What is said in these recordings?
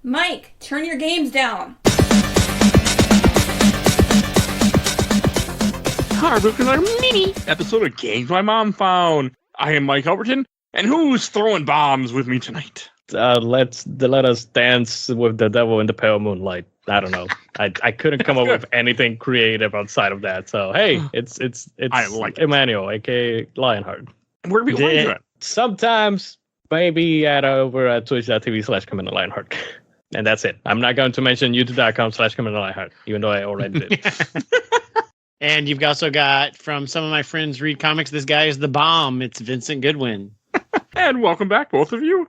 Mike, turn your games down. Hi, welcome to our mini episode of Games My Mom Found. I am Mike Albertin, and who's throwing bombs with me tonight? Let us dance with the devil in the pale moonlight. I don't know. I couldn't come up with anything creative outside of that. So hey, it's I like Emanuel, aka Lionheart. Where do we find you at? Sometimes maybe over at twitch.tv/Commander Lionheart. And that's it. I'm not going to mention youtube.com/Commander Lionheart, even though I already did. And you've also got, from some of my friends read comics, this guy is the bomb. It's Vincent Goodwin. And welcome back, both of you.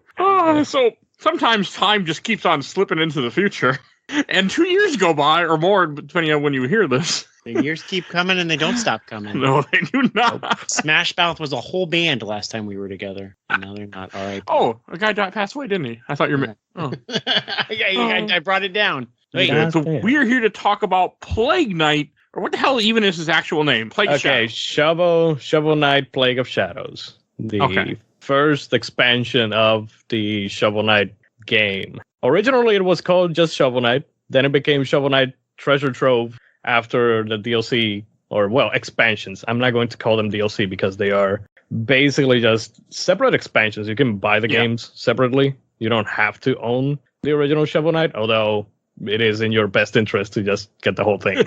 So sometimes time just keeps on slipping into the future. And 2 years go by, or more, depending on when you hear this. The years keep coming and they don't stop coming. No, they do not. Smash Mouth was a whole band last time we were together. And now they're not. All right. Oh, a guy passed away, didn't he? I thought you were... Oh. I brought it down. Wait, so we're here to talk about Plague Knight, or what the hell even is his actual name? Plague of Shadows. Shovel Knight Plague of Shadows. The first expansion of the Shovel Knight game. Originally, it was called just Shovel Knight. Then it became Shovel Knight Treasure Trove after the DLC, expansions. I'm not going to call them DLC because they are basically just separate expansions. You can buy the games separately. You don't have to own the original Shovel Knight, although it is in your best interest to just get the whole thing.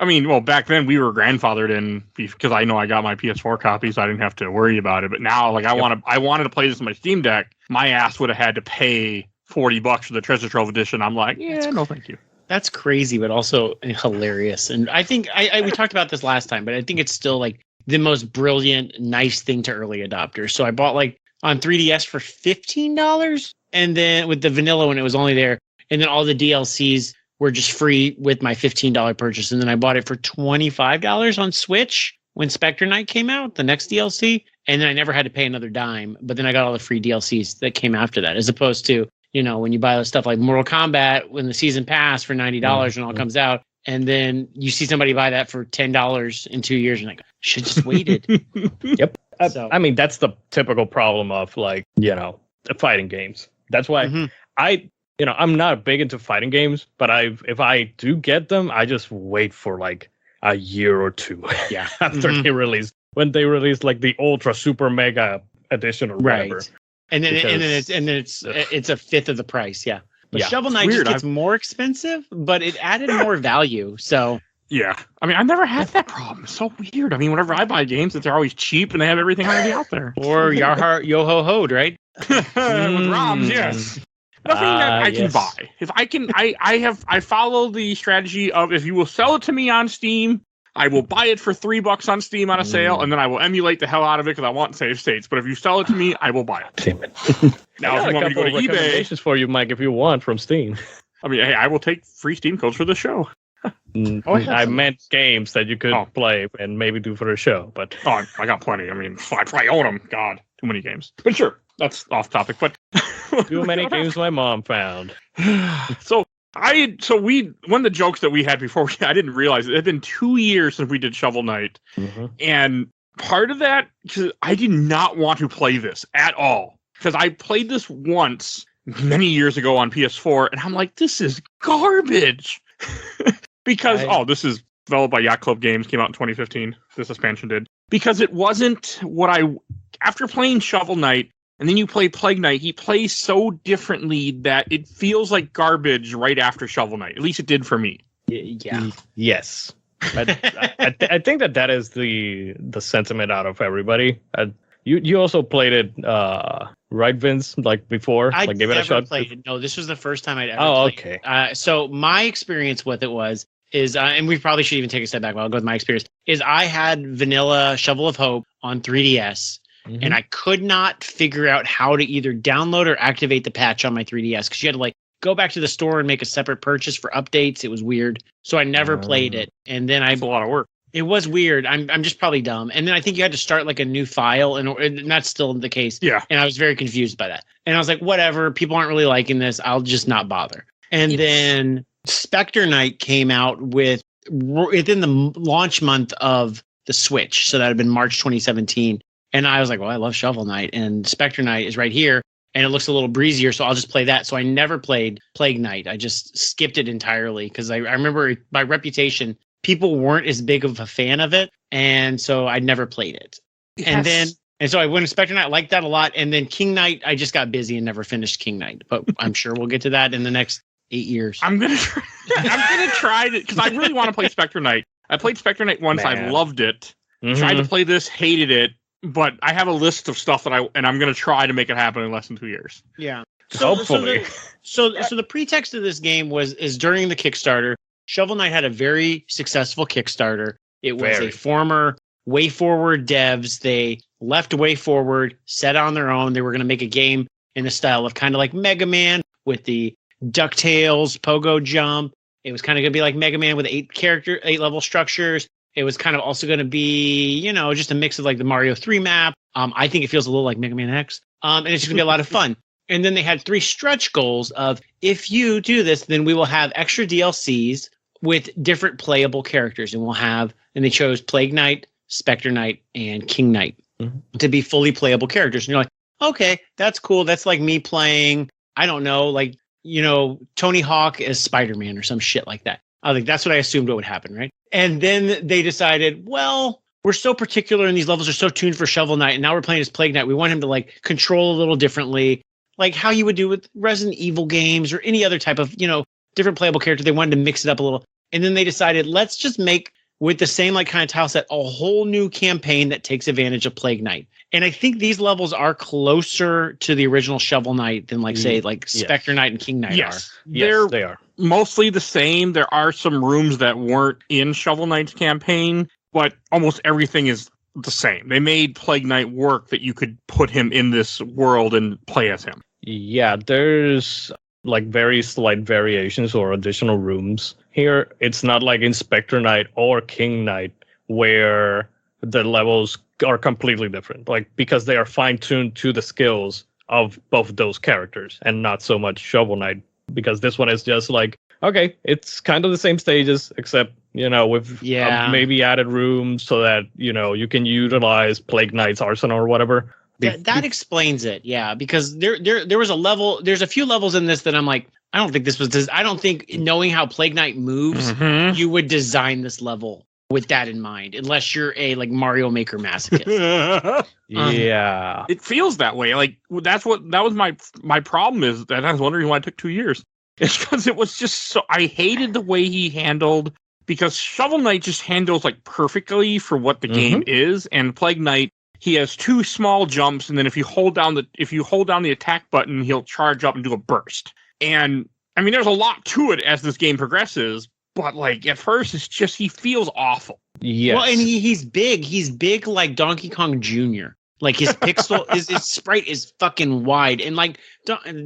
I mean, well, back then we were grandfathered in because I know I got my PS4 copy, so I didn't have to worry about it. But now, like, I wanted to play this on my Steam Deck. My ass would have had to pay $40 for the Treasure Trove edition. I'm like, no, thank you. That's crazy, but also hilarious. And I think we talked about this last time, but I think it's still like the most brilliant, nice thing to early adopters. So I bought like on 3DS for $15, and then with the vanilla when it was only there, and then all the DLCs were just free with my $15 purchase. And then I bought it for $25 on Switch when Spectre Knight came out, the next DLC. And then I never had to pay another dime. But then I got all the free DLCs that came after that, as opposed to, when you buy the stuff like Mortal Kombat when the season pass for $90 when all comes out. And then you see somebody buy that for $10 in 2 years. And like, should just waited. Yep. I mean, that's the typical problem of the fighting games. That's why I'm not big into fighting games, but if I do get them, I just wait for like a year or two after they release. When they release like the Ultra Super Mega Edition or whatever. And then it's a fifth of the price, But Shovel Knight just gets more expensive, but it added more value. So yeah, I mean, I've never had that problem. It's so weird. I mean, whenever I buy games, they're always cheap and they have everything already out there. Or Yo-Ho-Ho'd, right? With ROMs, yes. Nothing that I can buy. If I can, I follow the strategy of if you will sell it to me on Steam, I will buy it for $3 on Steam on a sale, and then I will emulate the hell out of it because I want save states. But if you sell it to me, I will buy it. Damn it. Now, if you want me to go to eBay, recommendations for you, Mike, if you want from Steam. I mean, hey, I will take free Steam codes for the show. I meant games that you could play and maybe do for the show, but I got plenty. I mean, I probably own them. God, too many games. But sure, that's off topic. But too many games my mom found. So one of the jokes that we had before, I didn't realize it had been 2 years since we did Shovel Knight, and part of that because I did not want to play this at all because I played this once many years ago on PS4, and I'm like, this is garbage. Because this is developed by Yacht Club Games, came out in 2015. This expansion did because it wasn't what after playing Shovel Knight. And then you play Plague Knight, he plays so differently that it feels like garbage right after Shovel Knight. At least it did for me. Yeah. Yes. I think that is the sentiment out of everybody. You also played it, right, Vince? Like before? I gave it a shot? Played it. No, this was the first time I'd ever played okay. So my experience with it is, and we probably should even take a step back while I'll go with my experience, is I had vanilla Shovel of Hope on 3DS. And I could not figure out how to either download or activate the patch on my 3DS because you had to go back to the store and make a separate purchase for updates. It was weird. So I never played it. And then That's a lot of work. It was weird. I'm just probably dumb. And then I think you had to start a new file and that's still the case. Yeah. And I was very confused by that. And I was like, whatever, people aren't really liking this. I'll just not bother. And then Spectre Knight came out within the launch month of the Switch. So that had been March 2017. And I was like, well, I love Shovel Knight, and Spectre Knight is right here. and it looks a little breezier, so I'll just play that. So I never played Plague Knight. I just skipped it entirely because I remember by reputation, people weren't as big of a fan of it, and so I never played it. Yes. And so I went to Spectre Knight, liked that a lot, and then King Knight, I just got busy and never finished King Knight. But I'm sure we'll get to that in the next 8 years. I'm gonna try it because I really want to play Spectre Knight. I played Spectre Knight once. I loved it. Tried to play this, hated it. But I have a list of stuff that I'm going to try to make it happen in less than 2 years. Yeah. Hopefully. So the pretext of this game is during the Kickstarter. Shovel Knight had a very successful Kickstarter. It was a former WayForward devs. They left WayForward, set on their own. They were going to make a game in the style of kind of like Mega Man with the DuckTales, Pogo Jump. It was kind of going to be like Mega Man with 8 level structures. It was kind of also going to be, just a mix of like the Mario 3 map. I think it feels a little like Mega Man X. And it's going to be a lot of fun. And then they had 3 stretch goals of, if you do this, then we will have extra DLCs with different playable characters. And they chose Plague Knight, Spectre Knight, and King Knight to be fully playable characters. And you're like, okay, that's cool. That's like me playing, I don't know, like, Tony Hawk as Spider-Man or some shit like that. I was like, that's what I assumed would happen, right? And then they decided, well, we're so particular and these levels are so tuned for Shovel Knight, and now we're playing as Plague Knight. We want him to like control a little differently, like how you would do with Resident Evil games or any other type of, different playable character. They wanted to mix it up a little. And then they decided, let's just make, with the same like kind of tile set, a whole new campaign that takes advantage of Plague Knight. And I think these levels are closer to the original Shovel Knight than Spectre Knight and King Knight are. Yes, they are. Mostly the same. There are some rooms that weren't in Shovel Knight's campaign, but almost everything is the same. They made Plague Knight work that you could put him in this world and play as him. Yeah, there's like very slight variations or additional rooms. Here, it's not like in Spectre Knight or King Knight where the levels are completely different, like because they are fine-tuned to the skills of both those characters and not so much Shovel Knight, because this one is just like, okay, it's kind of the same stages, except, with maybe added rooms so that, you can utilize Plague Knight's arsenal or whatever. That explains it, yeah, because there was a level, there's a few levels in this that I'm like, I don't think knowing how Plague Knight moves, you would design this level with that in mind, unless you're a like Mario Maker masochist. Yeah, it feels that way. Like that was my problem, is that I was wondering why it took 2 years. It's because it was just so, I hated the way he handled, because Shovel Knight just handles like perfectly for what the game is, and Plague Knight, he has 2 small jumps, and then if you hold down the attack button, he'll charge up and do a burst. And I mean, there's a lot to it as this game progresses. But like at first, it's just he feels awful. Yes. Well, and he's big. He's big like Donkey Kong Jr. Like his pixel, his sprite is fucking wide, and like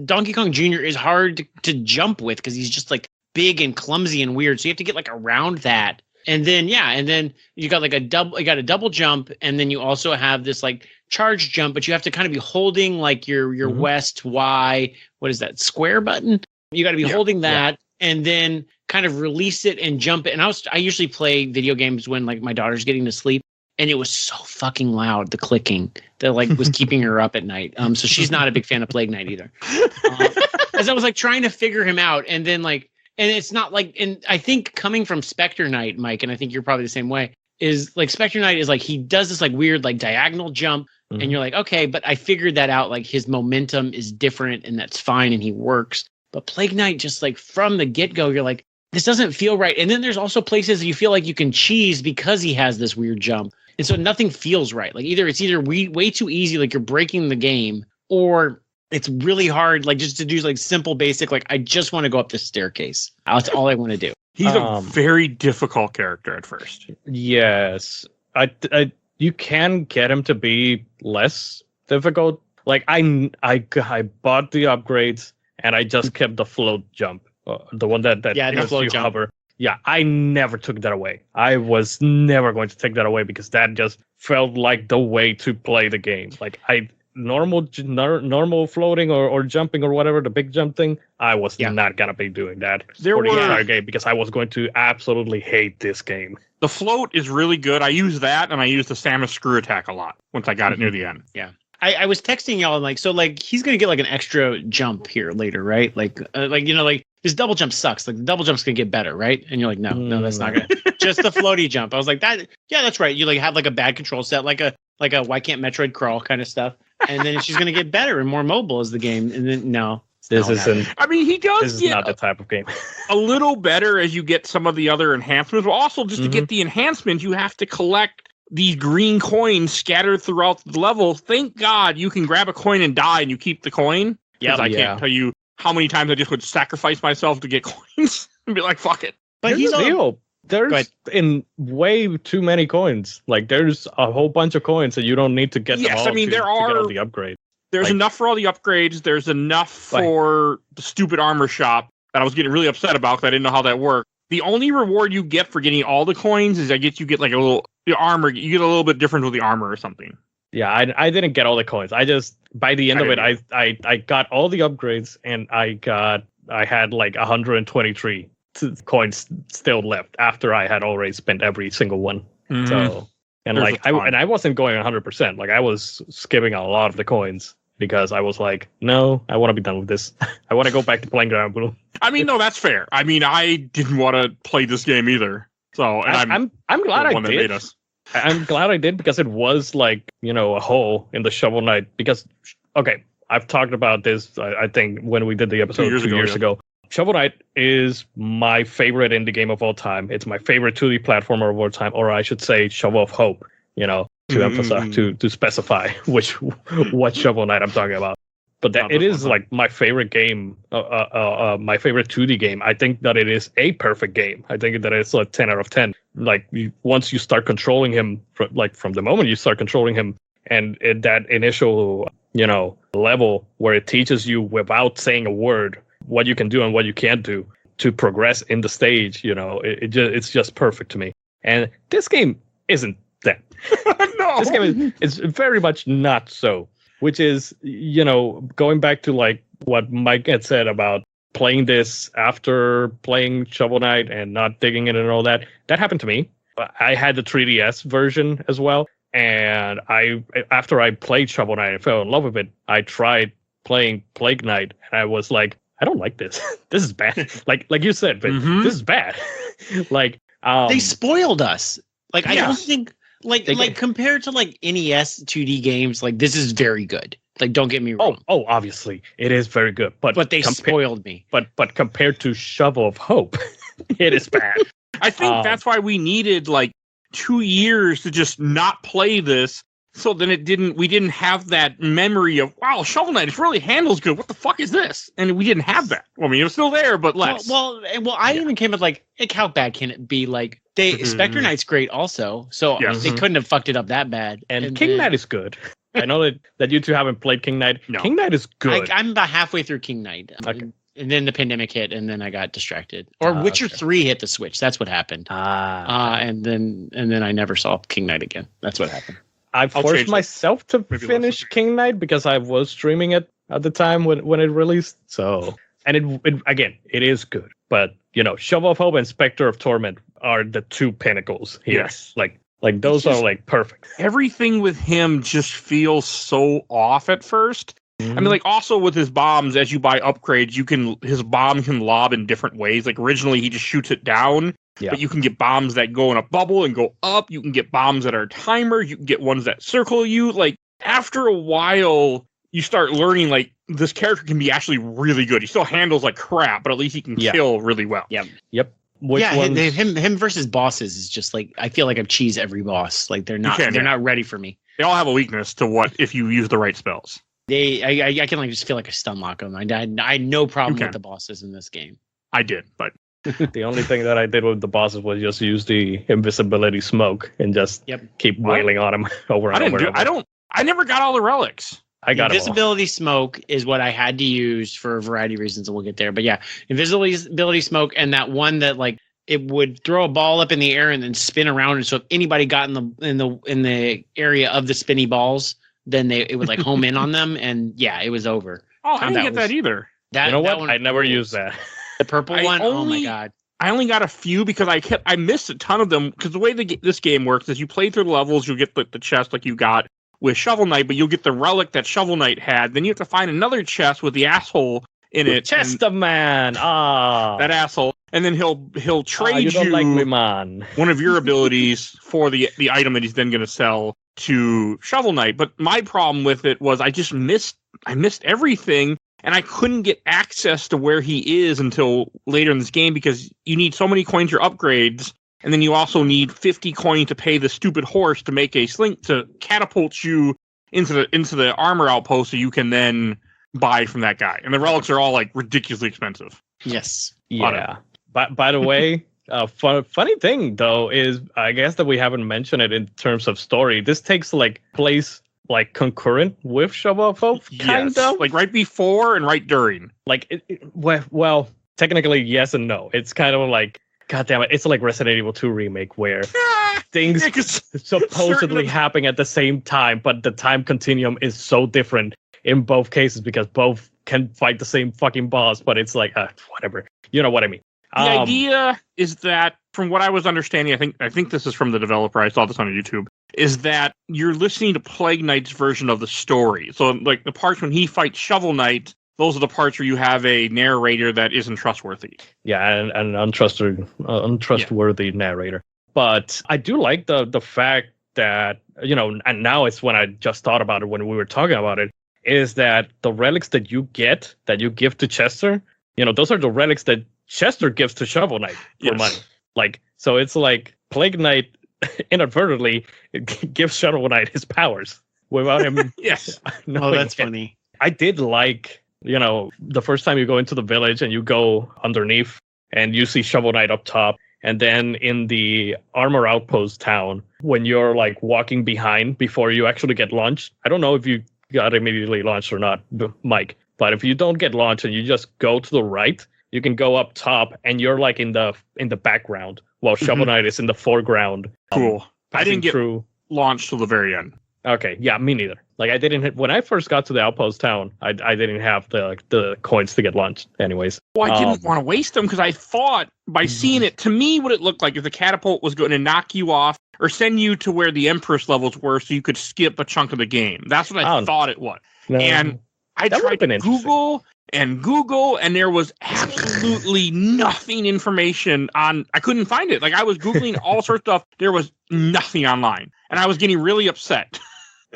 Donkey Kong Jr. is hard to jump with because he's just like big and clumsy and weird. So you have to get like around that, and then you got like a double jump, and then you also have this like charge jump, but you have to kind of be holding like your West Y, what is that, square button? You got to be holding that. And then kind of release it and jump it. And I usually play video games when like my daughter's getting to sleep, and it was so fucking loud, the clicking that like was keeping her up at night. So she's not a big fan of Plague Knight either. As I was like trying to figure him out, and then like, and it's not like, and I think coming from Spectre Knight, Mike, and I think you're probably the same way, is like Spectre Knight is like he does this like weird like diagonal jump, and you're like, okay, but I figured that out, like his momentum is different, and that's fine, and he works. But Plague Knight, just like from the get-go, you're like, this doesn't feel right. And then there's also places you feel like you can cheese because he has this weird jump. And so nothing feels right. Like it's either way too easy, like you're breaking the game, or it's really hard, like just to do like simple, basic, like I just want to go up this staircase. That's all I want to do. He's a very difficult character at first. Yes. You can get him to be less difficult. Like I bought the upgrades, and I just kept the float jump, the one that the float jump. Hover. Yeah, I never took that away. I was never going to take that away because that just felt like the way to play the game. Like normal floating or jumping or whatever, the big jump thing, I was not gonna be doing that for the entire game because I was going to absolutely hate this game. The float is really good. I use that, and I use the Samus screw attack a lot once I got it near the end. Yeah. I was texting y'all like, so like he's gonna get like an extra jump here later, right? Like this double jump sucks. Like the double jump's gonna get better, right? And you're like, no, that's not gonna. Just the floaty jump. I was like, that. Yeah, that's right. You like have like a bad control set, like a why can't Metroid crawl kind of stuff, and then she's gonna get better and more mobile as the game. And then no. This isn't. I mean, he does. This is not the type of game. A little better as you get some of the other enhancements. But also, just to get the enhancements, you have to collect these green coins scattered throughout the level. Thank God you can grab a coin and die, and you keep the coin. Yeah, I can't tell you how many times I just would sacrifice myself to get coins and be like, "Fuck it." But he's deal. There's in way too many coins. Like there's a whole bunch of coins that you don't need to get. Yes, them all I mean to there are get all the upgrades. There's enough for all the upgrades. There's enough for the stupid armor shop that I was getting really upset about because I didn't know how that worked. The only reward you get for getting all the coins is you get like a little the armor. You get a little bit different with the armor or something. Yeah, I didn't get all the coins. I just by the end of it, I got all the upgrades and I had like 123 coins still left after I had already spent every single one. Mm-hmm. So. And I wasn't going 100%. Like I was skipping a lot of the coins because I was like, no, I want to be done with this. I want to go back to playing Ground Blue. I mean, no, that's fair. I mean, I didn't want to play this game either. So and I'm glad I did. I'm glad I did because it was like, a hole in the Shovel Knight. Because I've talked about this. I think when we did the episode 2 years ago. Shovel Knight is my favorite indie game of all time. It's my favorite 2D platformer of all time, or I should say Shovel of Hope, to emphasize, to specify what Shovel Knight I'm talking about. But that it is like my favorite game, my favorite 2D game. I think that it is a perfect game. I think that it's like 10 out of 10. Like once you start controlling him, from the moment you start controlling him, and that initial, level where it teaches you without saying a word what you can do and what you can't do to progress in the stage, it's just perfect to me. And this game isn't that. No. This game is very much not so, which is, going back to like what Mike had said about playing this after playing Shovel Knight and not digging in and all that. That happened to me. I had the 3DS version as well. And after I played Shovel Knight and fell in love with it, I tried playing Plague Knight and I was like, I don't like this. This is bad. Like you said, but this is bad. They spoiled us. I don't think compared to like NES 2D games, like this is very good. Like don't get me wrong. Oh, obviously it is very good. But they spoiled me. But compared to Shovel of Hope, it is bad. I think that's why we needed like 2 years to just not play this. So then we didn't have that memory of, wow, Shovel Knight, it really handles good. What the fuck is this? And we didn't have that. I mean, it was still there, but less. Well, I even came with like how bad can it be? Like Spectre Knight's great also. So they couldn't have fucked it up that bad. And King Knight is good. I know that you two haven't played King Knight. No. King Knight is good. I'm about halfway through King Knight. Okay. And then the pandemic hit, and then I got distracted. Or Witcher 3 hit the Switch. That's what happened. And then I never saw King Knight again. That's what happened. I forced myself to finish King Knight because I was streaming it at the time when it released. So, and it is good. But, Shovel of Hope and Spectre of Torment are the two pinnacles here. Yes. Like those are like perfect. Everything with him just feels so off at first. Mm-hmm. I mean, like also with his bombs, as you buy upgrades, his bomb can lob in different ways. Like originally he just shoots it down. Yeah. But you can get bombs that go in a bubble and go up. You can get bombs that are timers. You can get ones that circle you. Like, after a while, you start learning, like, this character can be actually really good. He still handles like crap, but at least he can kill really well. Yeah. Yep. Him versus bosses is just like, I feel like I've cheesed every boss. Like, they're not ready for me. They all have a weakness to what if you use the right spells. I can like just feel like I stun lock them. I had no problem with the bosses in this game. I did, but the only thing that I did with the bosses was just use the invisibility smoke and just keep wailing on them over and over. I never got all the relics. I got invisibility smoke is what I had to use for a variety of reasons, and we'll get there. But yeah, invisibility smoke and that one that like it would throw a ball up in the air and then spin around. And so if anybody got in the area of the spinny balls, then it would like home in on them, and it was over. Oh, I didn't get that either. You know what? I never used that. The purple one? Oh my god. I only got a few because I missed a ton of them because the way this game works is you play through the levels, you'll get the chest like you got with Shovel Knight, but you'll get the relic that Shovel Knight had. Then you have to find another chest with the asshole in it. Chesterman. That asshole. And then he'll trade you don't like me, man. one of your abilities for the item that he's then going to sell to Shovel Knight. But my problem with it was I missed everything, and I couldn't get access to where he is until later in this game because you need so many coins or upgrades, and then you also need 50 coins to pay the stupid horse to make a slink to catapult you into the armor outpost so you can then buy from that guy. And the relics are all like ridiculously expensive. Yes. Yeah. By the way, funny thing though is I guess that we haven't mentioned it in terms of story. This takes place like concurrent with Shovel Folk, kind of like right before and right during. Like well, technically yes and no. It's kind of like, God damn it, it's like Resident Evil 2 remake where things supposedly happen at the same time, but the time continuum is so different in both cases because both can fight the same fucking boss, but it's like whatever. You know what I mean? The idea is that, from what I was understanding, I think this is from the developer. I saw this on YouTube. Is that you're listening to Plague Knight's version of the story? So, like the parts when he fights Shovel Knight, those are the parts where you have a narrator that isn't trustworthy. Yeah, and an untrustworthy narrator. But I do like the fact that, and now it's when I just thought about it when we were talking about it, is that the relics that you give to Chester, those are the relics that Chester gives to Shovel Knight for money. Like, so it's like Plague Knight inadvertently gives Shovel Knight his powers without him. Yes. Oh, that's funny. I did like, the first time you go into the village and you go underneath and you see Shovel Knight up top. And then in the armor outpost town, when you're like walking behind before you actually get launched, I don't know if you got immediately launched or not, Mike, but if you don't get launched and you just go to the right, you can go up top and you're like in the background while Shovel Knight is in the foreground. Cool. I didn't get launched till the very end. Okay, yeah, me neither. Like I didn't when I first got to the outpost town, I didn't have the coins to get launched anyways. Well, I didn't want to waste them because I thought by seeing it, to me, what it looked like if the catapult was going to knock you off or send you to where the Empress levels were so you could skip a chunk of the game. That's what I thought it was. No. And I tried to Google, and there was absolutely nothing information on. I couldn't find it. Like I was Googling all sorts of stuff. There was nothing online. And I was getting really upset.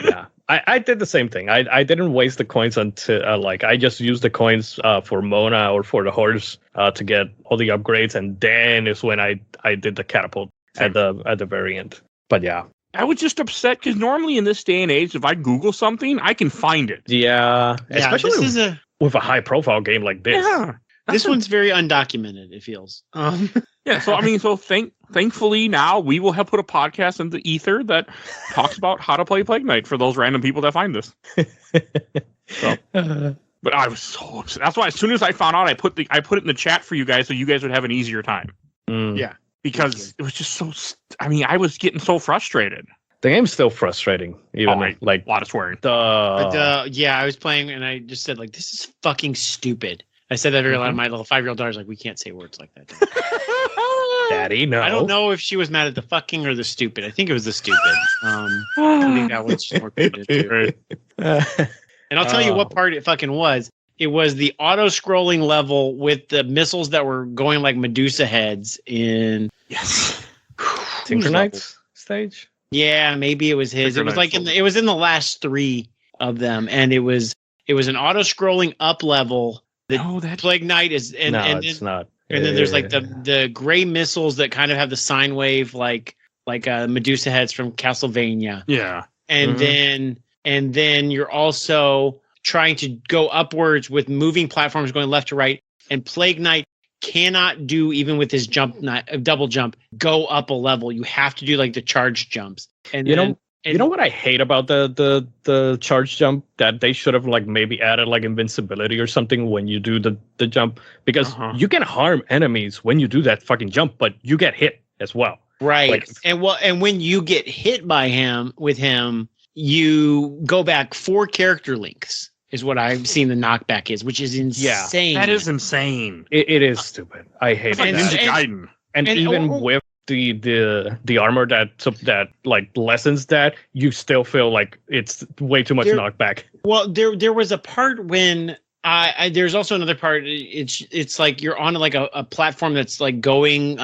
Yeah, I did the same thing. I didn't waste the coins until I just used the coins for Mona or for the horse to get all the upgrades, and then is when I did the catapult at the very end. But yeah, I was just upset because normally in this day and age, if I Google something, I can find it. Yeah, especially with a high profile game like this. Yeah, this one's very undocumented. It feels. Yeah, so thankfully now we will have put a podcast in the ether that talks about how to play Plague Knight for those random people that find this. But I was so upset. That's why as soon as I found out, I put it in the chat for you guys so you guys would have an easier time. Yeah, because it was just so. I was getting so frustrated. The game's still frustrating, even like a lot of swearing. Yeah, I was playing and I just said like, "This is fucking stupid." I said that very loud. My little 5-year-old daughter's like, "We can't say words like that." Daddy, no. I don't know if she was mad at the fucking or the stupid. I think it was the stupid. I think that was more credit too. And I'll tell you what part it fucking was. It was the auto-scrolling level with the missiles that were going like Medusa heads in. Yes. Tinker Knight's stage. Yeah, maybe it was his. It was like it was in the last 3 of them, and it was an auto-scrolling up level. The Plague Knight is, it's not. And then there's like the gray missiles that kind of have the sine wave, like Medusa heads from Castlevania. Yeah, and then you're also trying to go upwards with moving platforms going left to right. And Plague Knight cannot do, even with his double jump, go up a level. You have to do like the charge jumps. And you know what I hate about the charge jump? That they should have like maybe added like invincibility or something when you do the jump, because you can harm enemies when you do that fucking jump, but you get hit as well. Right. Like, and when you get hit by him, you go back 4 character lengths is what I've seen the knockback is, which is insane. That is insane. It is stupid. I hate it. Ninja Gaiden. And even with the armor that like lessens that, you still feel like it's way too much knockback. Well, there was a part when there's also another part. It's like you're on like a platform that's like going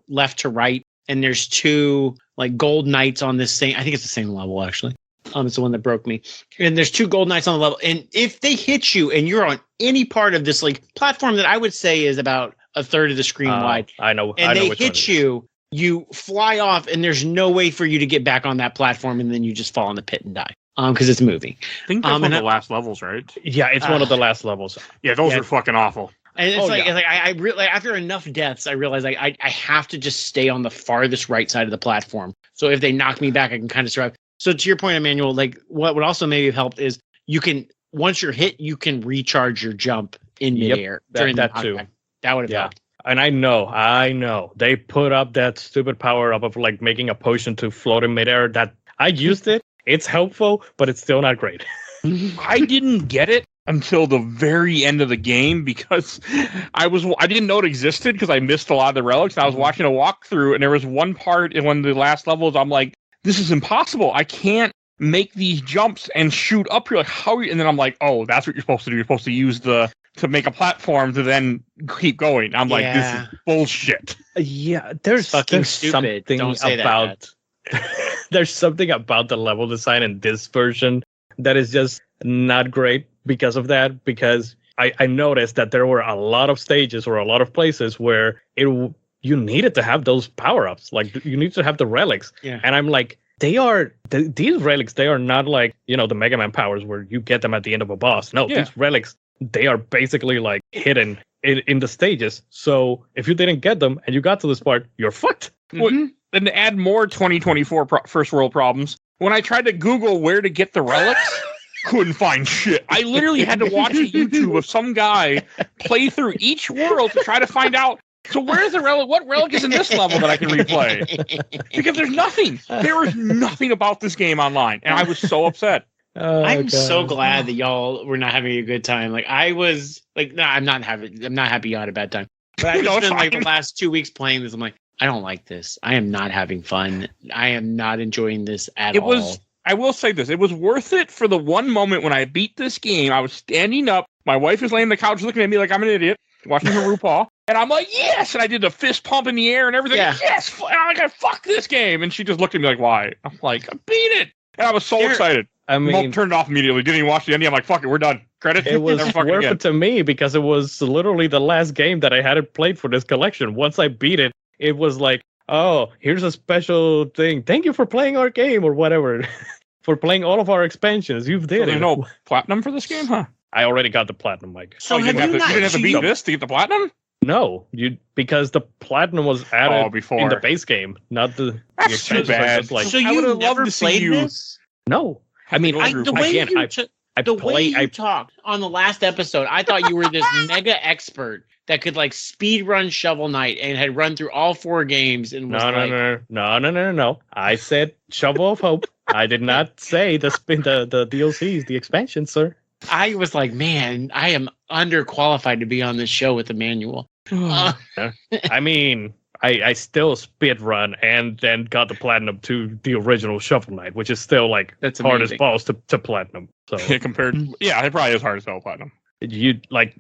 left to right, and there's two like gold knights on this same. I think it's the same level actually. It's the one that broke me. And there's two gold knights on the level, and if they hit you and you're on any part of this like platform that I would say is about a third of the screen wide, I know, and they hit you, you fly off, and there's no way for you to get back on that platform, and then you just fall in the pit and die. Because it's moving. I think that's one of the last levels, right? Yeah, it's one of the last levels. Yeah, those are fucking awful. And it's I really, after enough deaths, I realized I have to just stay on the farthest right side of the platform. So if they knock me back, I can kind of survive. So to your point, Emanuel, like what would also maybe have helped is you can, once you're hit, you can recharge your jump in midair during that too. That would have helped. And I know they put up that stupid power up of like making a potion to float in midair. That I used it. It's helpful, but it's still not great. I didn't get it until the very end of the game because I didn't know it existed because I missed a lot of the relics. And I was watching a walkthrough, and there was one part in one of the last levels. I'm like, this is impossible. I can't make these jumps and shoot up here. Like how? And then I'm like, oh, that's what you're supposed to do. You're supposed to use to make a platform to then keep going. I'm like, this is bullshit. Yeah, there's fucking stupid. Something Don't say about there's something about the level design in this version that is just not great because of that. Because I noticed that there were a lot of stages or a lot of places where you needed to have those power-ups. Like you need to have the relics. Yeah. And I'm like, these relics, they are not like, the Mega Man powers where you get them at the end of a boss. No, these relics, they are basically like hidden in the stages. So if you didn't get them and you got to this part, you're fucked. Mm-hmm. And to add more 2024 first world problems, when I tried to Google where to get the relics, couldn't find shit. I literally had to watch a YouTube of some guy play through each world to try to find out. So where's the relic? What relic is in this level that I can replay? Because there's nothing. There was nothing about this game online, and I was so upset. I'm so glad that y'all were not having a good time. Like I was, like, no, I'm not happy you had a bad time. But I've just been like the last 2 weeks playing this. I'm like, I don't like this. I am not having fun. I am not enjoying this at all. I will say this. It was worth it for the one moment when I beat this game. I was standing up. My wife was laying on the couch looking at me like I'm an idiot, watching her RuPaul. And I'm like, yes! And I did the fist pump in the air and everything. Yeah. Yes! And I'm like, fuck this game. And she just looked at me like, why? I'm like, I beat it! And I was so excited. I mean, turned it off immediately. Didn't even watch the ending. I'm like, fuck it, we're done. Credits. It was worth it to me because it was literally the last game that I hadn't played for this collection. Once I beat it, it was like, oh, here's a special thing. Thank you for playing our game or whatever. For playing all of our expansions. You did it. No platinum for this game, huh? I already got the platinum, Mike. So you didn't have to beat this to get the platinum? No, because the platinum was added in the base game, not the expansion. Too bad. So you never played this? No. I mean, the way you talked on the last episode, I thought you were this mega expert that could like speed run Shovel Knight and had run through all 4 games and was No. I said Shovel of Hope. I did not say the DLCs, the expansion, sir. I was like, man, I am underqualified to be on this show with Emanuel. I mean, I still speed run and then got the platinum to the original Shovel Knight, which is still like that's hard as balls to platinum. So it probably is hard as hell platinum.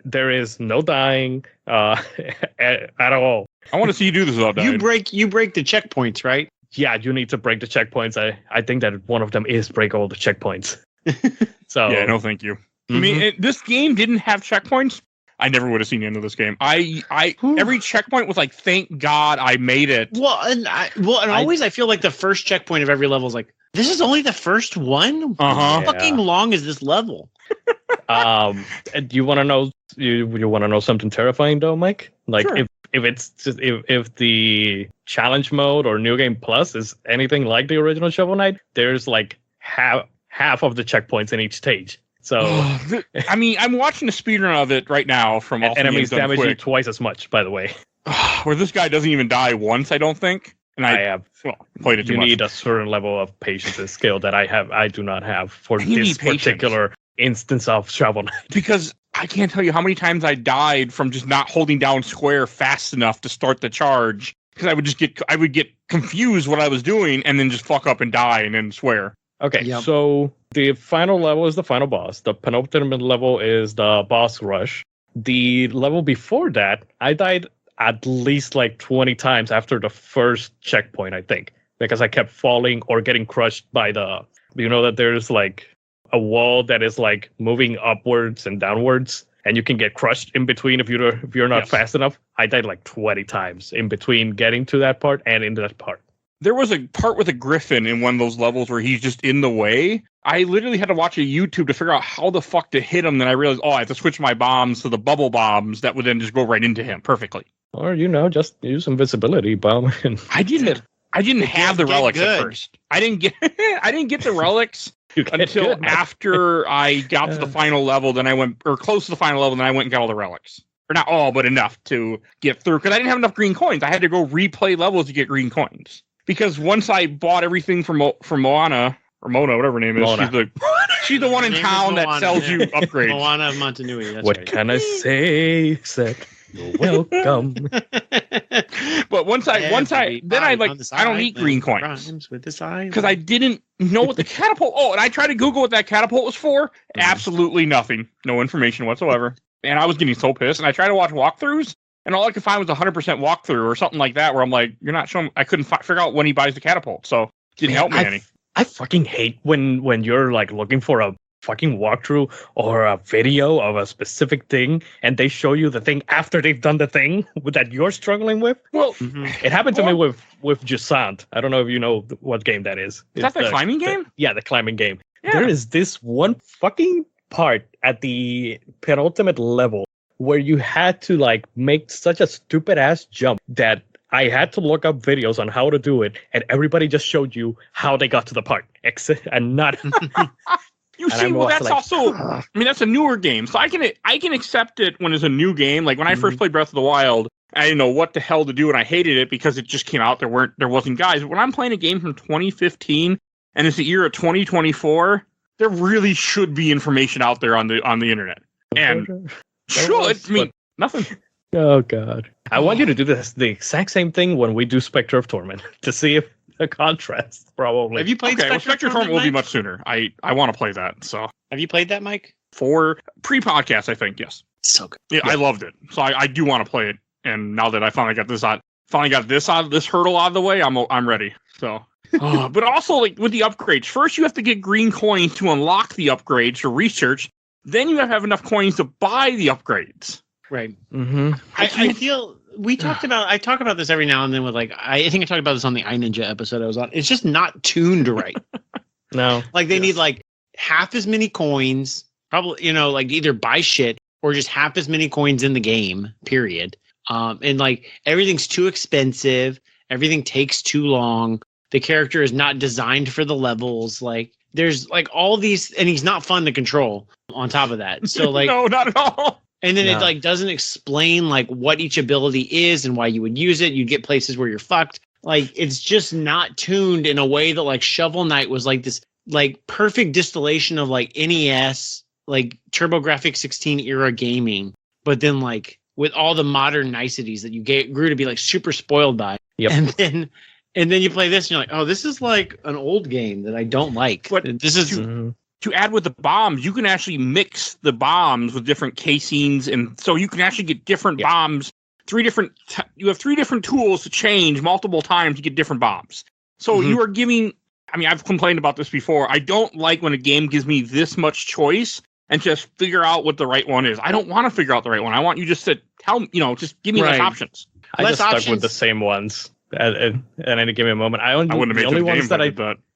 There is no dying at all. I want to see you do this without dying. You break the checkpoints, right? Yeah, you need to break the checkpoints. I think that one of them is break all the checkpoints. So yeah, no, thank you. Mm-hmm. I mean, this game didn't have checkpoints. I never would have seen the end of this game. Every checkpoint was like, thank God I made it. I feel like the first checkpoint of every level is like, this is only the first one. How fucking long is this level? You want to know? You want to know something terrifying though, Mike? Like sure. if the challenge mode or New Game Plus is anything like the original Shovel Knight, there's like half of the checkpoints in each stage. So, I mean, I'm watching a speedrun of it right now from all enemies damage you twice as much, by the way. Where this guy doesn't even die once, I don't think. And I have played it too much. You need a certain level of patience and skill that I do not have for this particular instance of Shovel Knight. Because I can't tell you how many times I died from just not holding down square fast enough to start the charge. because I would get confused what I was doing and then just fuck up and die and then swear. Okay, so the final level is the final boss. The penultimate level is the boss rush. The level before that, I died at least like 20 times after the first checkpoint, I think, because I kept falling or getting crushed by you know that there's like a wall that is like moving upwards and downwards, and you can get crushed in between if you're not fast enough. I died like 20 times in between getting to that part and into that part. There was a part with a griffin in one of those levels where he's just in the way. I literally had to watch a YouTube to figure out how the fuck to hit him. Then I realized, I have to switch my bombs to the bubble bombs that would then just go right into him perfectly. Or, just use invisibility bomb. I didn't have the relics at first. I didn't get the relics until after I got to the final level. Then I went, or close to the final level, then I went and got all the relics. Or not all, but enough to get through. Because I didn't have enough green coins. I had to go replay levels to get green coins. Because once I bought everything from Moana, or Mona, whatever her name is, she's the one in town that sells you upgrades. Moana of Montanui. That's what right. can I say? You're welcome. But once I don't need green coins because I didn't know what the catapult. Oh, and I tried to Google what that catapult was for. Absolutely nothing, no information whatsoever. And I was getting so pissed. And I tried to watch walkthroughs, and all I could find was 100% walkthrough or something like that. Where I'm like, you're not showing. I couldn't figure out when he buys the catapult, so it didn't help me any. I fucking hate when you're like looking for a fucking walkthrough or a video of a specific thing, and they show you the thing after they've done the thing that you're struggling with. Well, it happened to me with Jusant. I don't know if you know what game that is. Is that the climbing game? Yeah, the climbing game. Yeah. There is this one fucking part at the penultimate level where you had to like make such a stupid ass jump that I had to look up videos on how to do it, and everybody just showed you how they got to the part, and not. You see, well, that's also. I mean, that's a newer game, so I can accept it when it's a new game. Like when I first played Breath of the Wild, I didn't know what the hell to do, and I hated it because it just came out. There wasn't guys. But when I'm playing a game from 2015 and it's the year of 2024, there really should be information out there on the internet. And nothing. Oh God! I want you to do the exact same thing when we do Spectre of Torment to see if the contrast. Probably. Have you played Spectre of Torment? Will be much sooner. I want to play that. So have you played that, Mike? For pre-podcast, I think yes. So good. Yeah, I loved it. So I do want to play it. And now that I finally got this hurdle out of the way, I'm ready. So. But also, like with the upgrades, first you have to get green coins to unlock the upgrades for research. Then you have enough coins to buy the upgrades. Right. Mm-hmm. I feel I talk about this every now and then with like I think I talked about this on the iNinja episode I was on. It's just not tuned right. No. Like they need like half as many coins, probably like either buy shit or just half as many coins in the game, period. And like everything's too expensive, everything takes too long. The character is not designed for the levels. Like there's like all these, and he's not fun to control on top of that. So like no, not at all. And then it like doesn't explain like what each ability is and why you would use it. You get places where you're fucked. Like it's just not tuned in a way that like Shovel Knight was like this like perfect distillation of like NES, like TurboGrafx 16 era gaming, but then like with all the modern niceties that you grew to be like super spoiled by. Yep. And then you play this and you're like, oh, this is like an old game that I don't like. But this is to add with the bombs, you can actually mix the bombs with different casings, and so you can actually get different bombs. You have three different tools to change multiple times to get different bombs. So you are giving. I mean, I've complained about this before. I don't like when a game gives me this much choice and just figure out what the right one is. I don't want to figure out the right one. I want you just to tell me, just give me less options. I just stuck with the same ones at any given moment. I wouldn't have made the ones that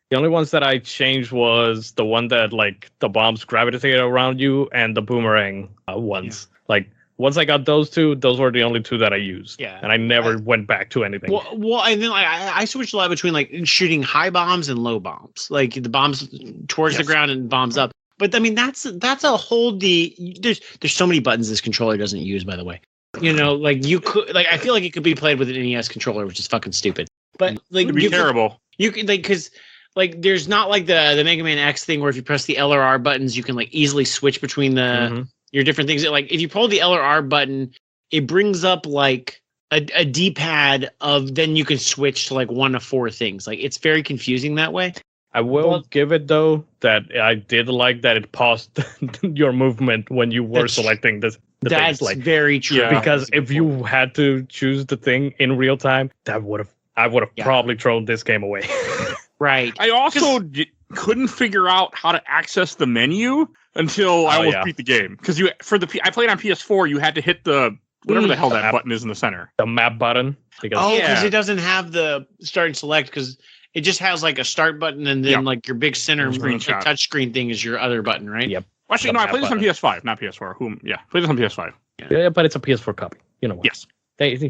The only ones that I changed was the one that like the bombs gravitate around you and the boomerang ones. Yeah. Like once I got those two, those were the only two that I used. Yeah, and I never went back to anything. Well, and then I switched a lot between like shooting high bombs and low bombs, like the bombs towards the ground and bombs up. But I mean, that's a whole there's so many buttons this controller doesn't use, by the way. Like you could I feel like it could be played with an NES controller, which is fucking stupid. But like it'd be terrible. You could because. Like, there's not like the Mega Man X thing where if you press the L or R buttons, you can like easily switch between your different things. Like, if you pull the L or R button, it brings up like a D-pad of then you can switch to like one of four things. Like it's very confusing that way. I will give it though that I did like that it paused your movement when you were selecting this. That's things. Like, very true. Because if you had to choose the thing in real time, I would have probably thrown this game away. Right. I also couldn't figure out how to access the menu until I almost beat the game. Because I played on PS4, you had to hit the whatever the hell that button is in the center. The map button. Because it doesn't have the start and select because it just has like a start button and then like your big center touch screen thing is your other button, right? Yep. Actually, no, I played this on PS5, not PS4. Played this on PS5. Yeah, but it's a PS4 copy. You know what? Yes.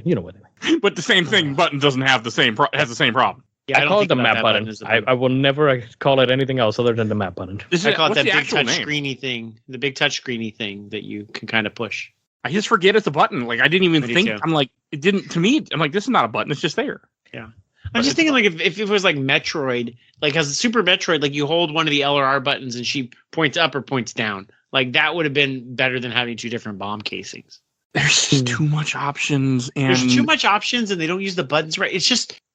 You know what I mean. But the same thing button doesn't have the same has the same problem. Yeah, I call it the map button. I will never call it anything else other than the map button. I call it that big touch screeny thing. The big touch screeny thing that you can kind of push. I just forget it's a button. Like I didn't even think. I'm like, it didn't to me. I'm like, this is not a button. It's just there. Yeah. I'm just thinking like if it was like Metroid, like as a Super Metroid, like you hold one of the L or R buttons and she points up or points down. Like that would have been better than having two different bomb casings. There's just too much options, and there's too much options, and they don't use the buttons right.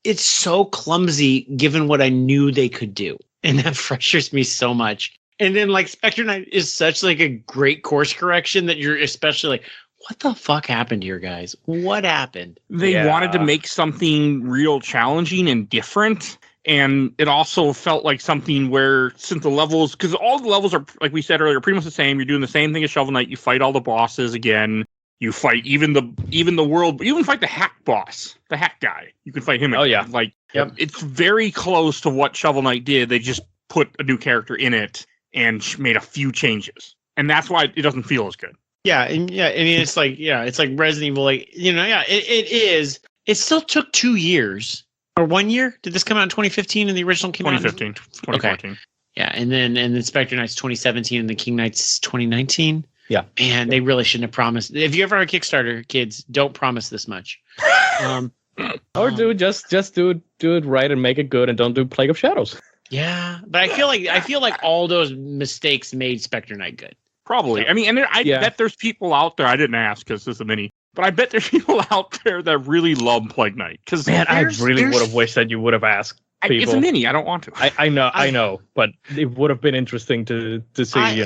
It's so clumsy given what I knew they could do, and that frustrates me so much. And then like Spectre Knight is such like a great course correction that you're especially like, what the fuck happened here, guys? What happened? They wanted to make something real challenging and different. And it also felt like something where, since the levels, because all the levels are, like we said earlier, pretty much the same. You're doing the same thing as Shovel Knight. You fight all the bosses again. You fight even the world. You even fight the hack boss, the hack guy. You can fight him. Oh yeah, like it's very close to what Shovel Knight did. They just put a new character in it and made a few changes, and that's why it doesn't feel as good. Yeah, and I mean it's like Resident Evil. Like it is. It still took 2 years. Or 1 year? Did this come out in 2015 and the original came 2015, out? 2014. Okay. Yeah, and then Spectre Knight's 2017 and the King Knight's 2019. Yeah. Man, they really shouldn't have promised. If you ever have a Kickstarter, kids, don't promise this much. Or just do it right and make it good and don't do Plague of Shadows. Yeah, but I feel like all those mistakes made Spectre Knight good. Probably. So, I mean, and I bet there's people out there, I didn't ask because this is a mini, but I bet there's people out there that really love Plague Knight. Man, I really would have wished that you would have asked people. It's a mini. I don't want to. I know, but it would have been interesting to see,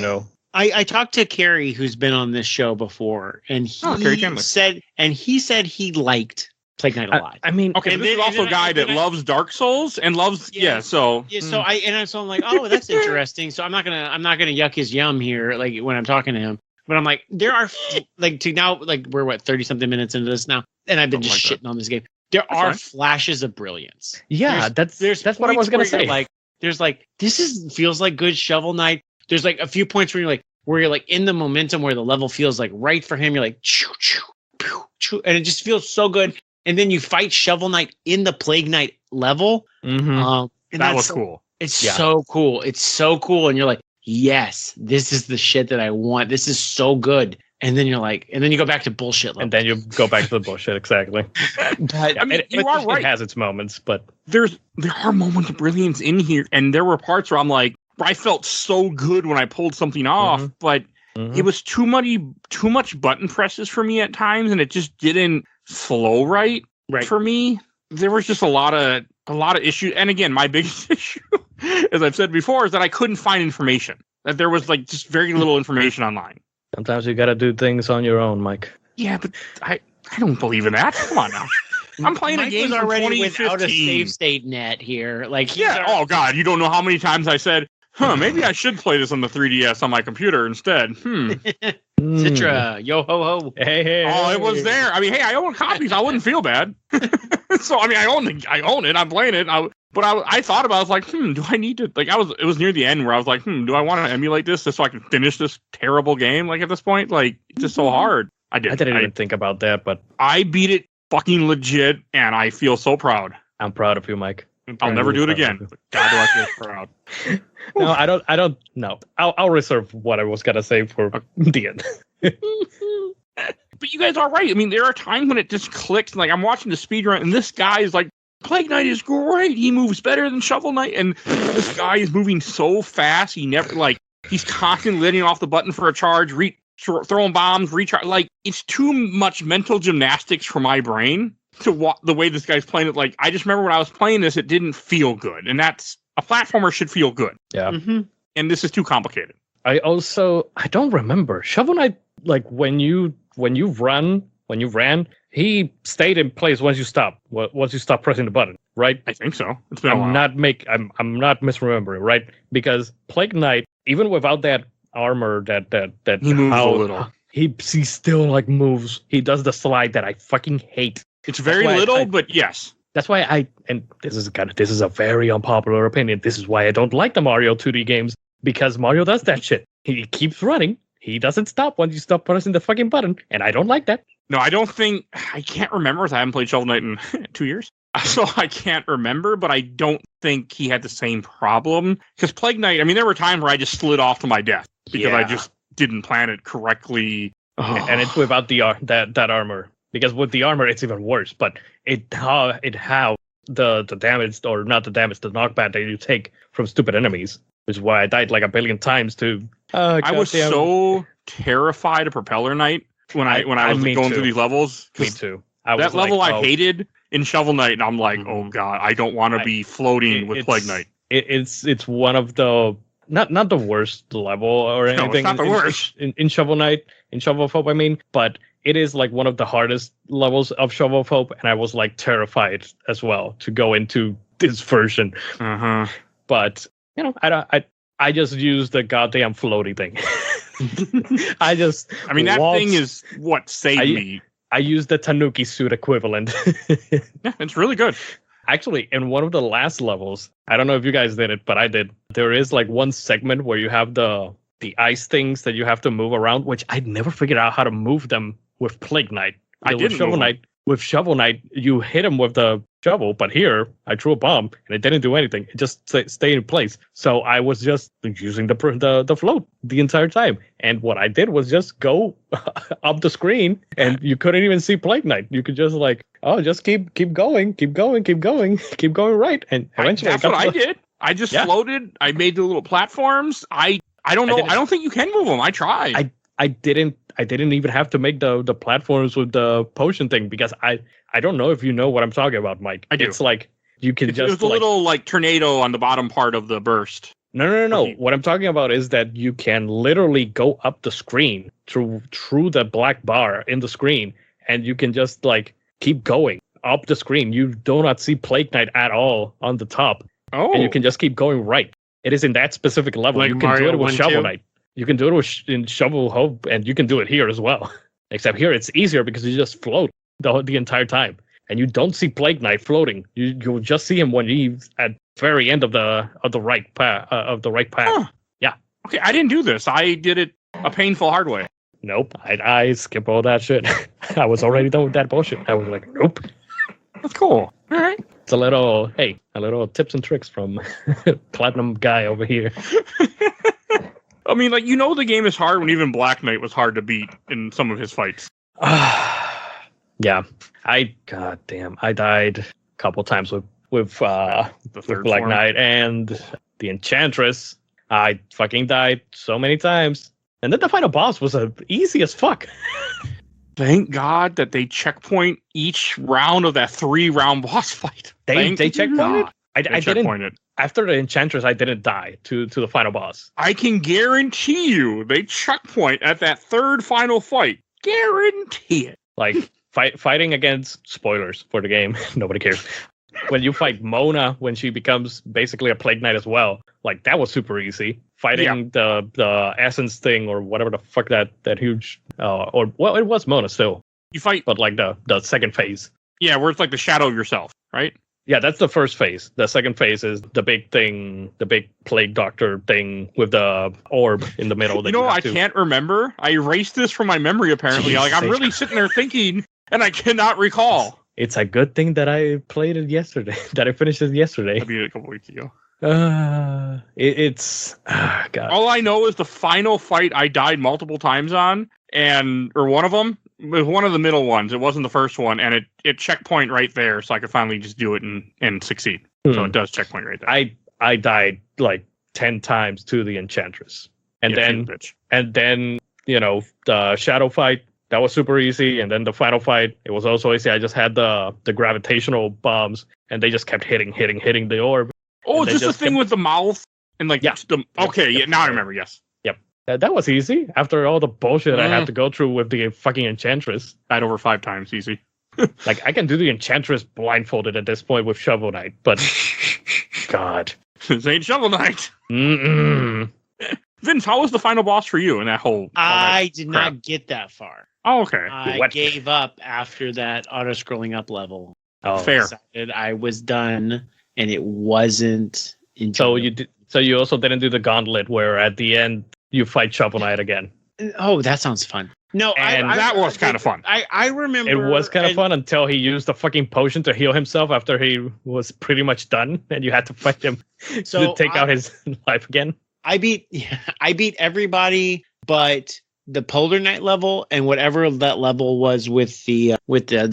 I talked to Carrie, who's been on this show before, and he said he liked Plague Knight a lot. I mean, okay, this is also a guy that loves Dark Souls and loves so I'm like, oh, that's interesting. So I'm not gonna yuck his yum here, like when I'm talking to him. But I'm like, there are we're 30 something minutes into this now, and I've been just shitting on this game. There are flashes of brilliance. Yeah, that's what I was gonna say. Feels like good Shovel Knight. There's like a few points where you're like in the momentum where the level feels like right for him. You're like choo choo pew, choo, and it just feels so good. And then you fight Shovel Knight in the Plague Knight level. Mm-hmm. And that was cool. It's so cool. It's so cool. And you're like, yes, this is the shit that I want. This is so good. And then you go back to bullshit level. And then you go back to the bullshit, exactly. But, I mean, you are right. It has its moments, but there are moments of brilliance in here. And there were parts where I'm like, I felt so good when I pulled something off, but it was too much button presses for me at times, and it just didn't flow right for me. There was just a lot of issues. And again, my biggest issue, as I've said before, is that I couldn't find information. That there was like just very little information online. Sometimes you got to do things on your own, Mike. Yeah, but I don't believe in that. Come on now. I'm playing a game already without a save state net here. Oh God, you don't know how many times I said, maybe I should play this on the 3DS on my computer instead. Citra, yo ho ho. Hey. Oh, it was there. I mean, hey, I own copies. I wouldn't feel bad. So, I mean, I own it. I'm playing it. I thought about it. I was like, do I need to, it was near the end where I was like, do I want to emulate this just so I can finish this terrible game? Like, at this point, like, it's just so hard. I didn't even think about that, but I beat it fucking legit, and I feel so proud. I'm proud of you, Mike. I'll never do it again. God, do I feel proud. No, I don't know. I'll reserve what I was going to say for the end. But you guys are right. I mean, there are times when it just clicks. Like, I'm watching the speedrun, and this guy is like, Plague Knight is great. He moves better than Shovel Knight. And this guy is moving so fast. He never, he's constantly letting off the button for a charge, throwing bombs, recharge. Like, it's too much mental gymnastics for my brain to the way this guy's playing it. Like, I just remember when I was playing this, it didn't feel good. And that's, a platformer should feel good. Yeah. Mm-hmm. And this is too complicated. I don't remember. Shovel Knight, like, when you ran, he stayed in place once you stop pressing the button, right? I think so. It's been a while. I'm not misremembering, right? Because Plague Knight, even without that armor, that he moves a little. He still like moves. He does the slide that I fucking hate. It's very little, but yes. That's why this is a very unpopular opinion. This is why I don't like the Mario 2D games, because Mario does that shit. He keeps running. He doesn't stop once you stop pressing the fucking button, and I don't like that. No, I can't remember, as I haven't played Shovel Knight in 2 years. So I can't remember, but I don't think he had the same problem. Because Plague Knight, I mean, there were times where I just slid off to my death because I just didn't plan it correctly. And it's without that armor. Because with the armor, it's even worse. But how the damage, or not the damage, the knockback that you take from stupid enemies, which is why I died like a billion times too. I was so terrified of Propeller Knight when I was going through these levels. Me too. That level I hated in Shovel Knight, and I'm like, oh god, I don't want to be floating with Plague Knight. It's one of the not the worst level or anything. No, it's not the worst in Shovel Knight, in Shovel of Hope. I mean, but it is like one of the hardest levels of Shovel of Hope, and I was like terrified as well to go into this version. But you know, I just used the goddamn floaty thing. I mean, that thing is what saved me. I used the Tanuki suit equivalent. Yeah, it's really good. Actually, in one of the last levels, I don't know if you guys did it, but I did. There is like one segment where you have the ice things that you have to move around, which I'd never figured out how to move them with Plague Knight. With Shovel Knight, you hit him with the shovel, but here I threw a bomb and it didn't do anything. It just stayed in place. So I was just using the float the entire time. And what I did was just go up the screen, and you couldn't even see Plague Knight. You could just just keep going right. And eventually that's what I did. I just floated. I made the little platforms. I don't know. I don't think you can move them. I tried. I didn't even have to make the platforms with the potion thing, because I don't know if you know what I'm talking about, Mike. I do. It's like you can There's a little like tornado on the bottom part of the burst. No. What I'm talking about is that you can literally go up the screen through the black bar in the screen, and you can just like keep going up the screen. You do not see Plague Knight at all on the top. Oh. And you can just keep going right. It is in that specific level. Like you can Mario do it with 1, Shovel 2? Knight. You can do it in Shovel Hope, and you can do it here as well. Except here it's easier because you just float the entire time, and you don't see Plague Knight floating. You'll just see him when he's at very end of the right path Huh. Yeah. Okay, I didn't do this. I did it a painful hard way. Nope. I skip all that shit. I was already done with that bullshit. I was like, nope. That's cool. All right. It's a little tips and tricks from Platinum guy over here. I mean, like, you know, the game is hard when even Black Knight was hard to beat in some of his fights. Yeah. I died a couple times with Black Knight and the Enchantress. I fucking died so many times. And then the final boss was easy as fuck. Thank God that they checkpoint each round of that 3-round boss fight. They checkpointed? I checkpointed. After the Enchantress, I didn't die to the final boss. I can guarantee you they checkpoint at that third final fight. Guarantee it. Like, fighting against, spoilers for the game, nobody cares. When you fight Mona, when she becomes basically a Plague Knight as well, like, that was super easy. Fighting the Essence thing, or whatever the fuck that huge, it was Mona still. You fight, but like the second phase. Yeah, where it's like the shadow of yourself, right? Yeah, that's the first phase. The second phase is the big thing, the big plague doctor thing with the orb in the middle. I can't remember. I erased this from my memory, apparently. Jeez, I'm really sitting there thinking, and I cannot recall. It's a good thing that I played it yesterday, that I finished it yesterday. I beat it a couple weeks ago. It's God. All I know is the final fight I died multiple times on, or one of them. It was one of the middle ones. It wasn't the first one, and it checkpoint right there, so I could finally just do it and succeed. So it does checkpoint right there. I died like 10 times to the Enchantress, and then the shadow fight. That was super easy. And then the final fight, it was also easy. I just had the gravitational bombs, and they just kept hitting the orb. Oh, is this the thing with the mouth? And like, yeah. Now I remember, yes. Yep. That was easy. After all the bullshit I had to go through with the fucking Enchantress. Died over 5 times, easy. Like, I can do the Enchantress blindfolded at this point with Shovel Knight, but God. This ain't Shovel Knight. Mm-mm. Vince, how was the final boss for you in that whole... I did not get that far. Oh, okay. I gave up after that auto-scrolling up level. Oh, fair. I was done, and it wasn't... So you also didn't do the gauntlet where at the end you fight Shovel Knight again. Oh, that sounds fun. No, and that was kind of fun. I remember it was kind of fun until he used the fucking potion to heal himself after he was pretty much done, and you had to fight him to take out his life again. I beat everybody but the Polar Knight level and whatever that level was with the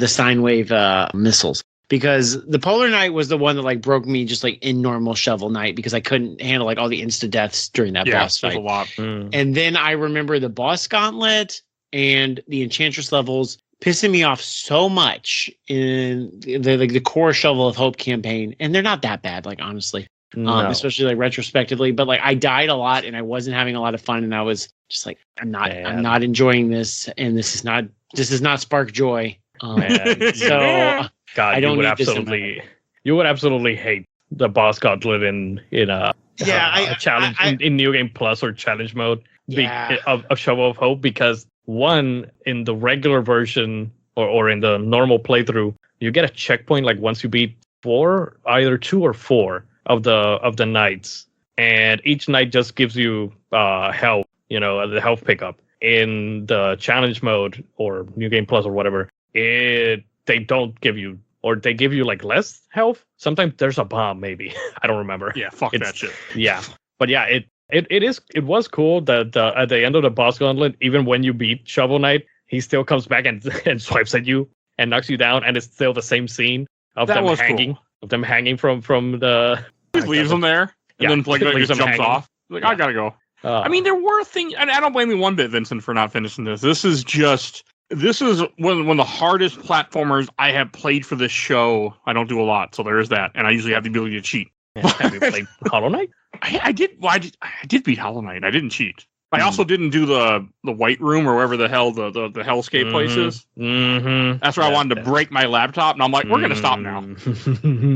sine wave missiles. Because the Polar Knight was the one that like broke me just like in normal Shovel Knight because I couldn't handle like all the insta deaths during that boss fight. A lot. And then I remember the boss gauntlet and the Enchantress levels pissing me off so much in the core Shovel of Hope campaign, and they're not that bad, like honestly, especially like retrospectively. But like I died a lot and I wasn't having a lot of fun, and I was just like I'm not enjoying this, and this is not spark joy. So. God, you would absolutely hate the boss gauntlet in a challenge in New Game Plus or challenge mode of Shovel of Hope, because one, in the regular version or in the normal playthrough, you get a checkpoint like once you beat either 2 or 4 of the knights, and each knight just gives you health, the health pickup. In the challenge mode or New Game Plus or whatever, they don't give you, or they give you like less health. Sometimes there's a bomb, maybe. I don't remember. Yeah, that shit. Yeah. But yeah, it was cool that at the end of the boss gauntlet, even when you beat Shovel Knight, he still comes back and swipes at you and knocks you down, and it's still the same scene of them hanging from the... He leaves them there, and then like just jumps off. Like, I gotta go. I mean, there were things, and I don't blame you one bit, Vincent, for not finishing this. This is one of the hardest platformers I have played for this show. I don't do a lot, so there is that, and I usually have the ability to cheat. Have you played Hollow Knight? I did. Well, I did beat Hollow Knight. I didn't cheat. I also didn't do the White Room or wherever the hell the Hellscape place is. Mm-hmm. That's where I wanted to break my laptop, and I'm like, we're gonna stop now.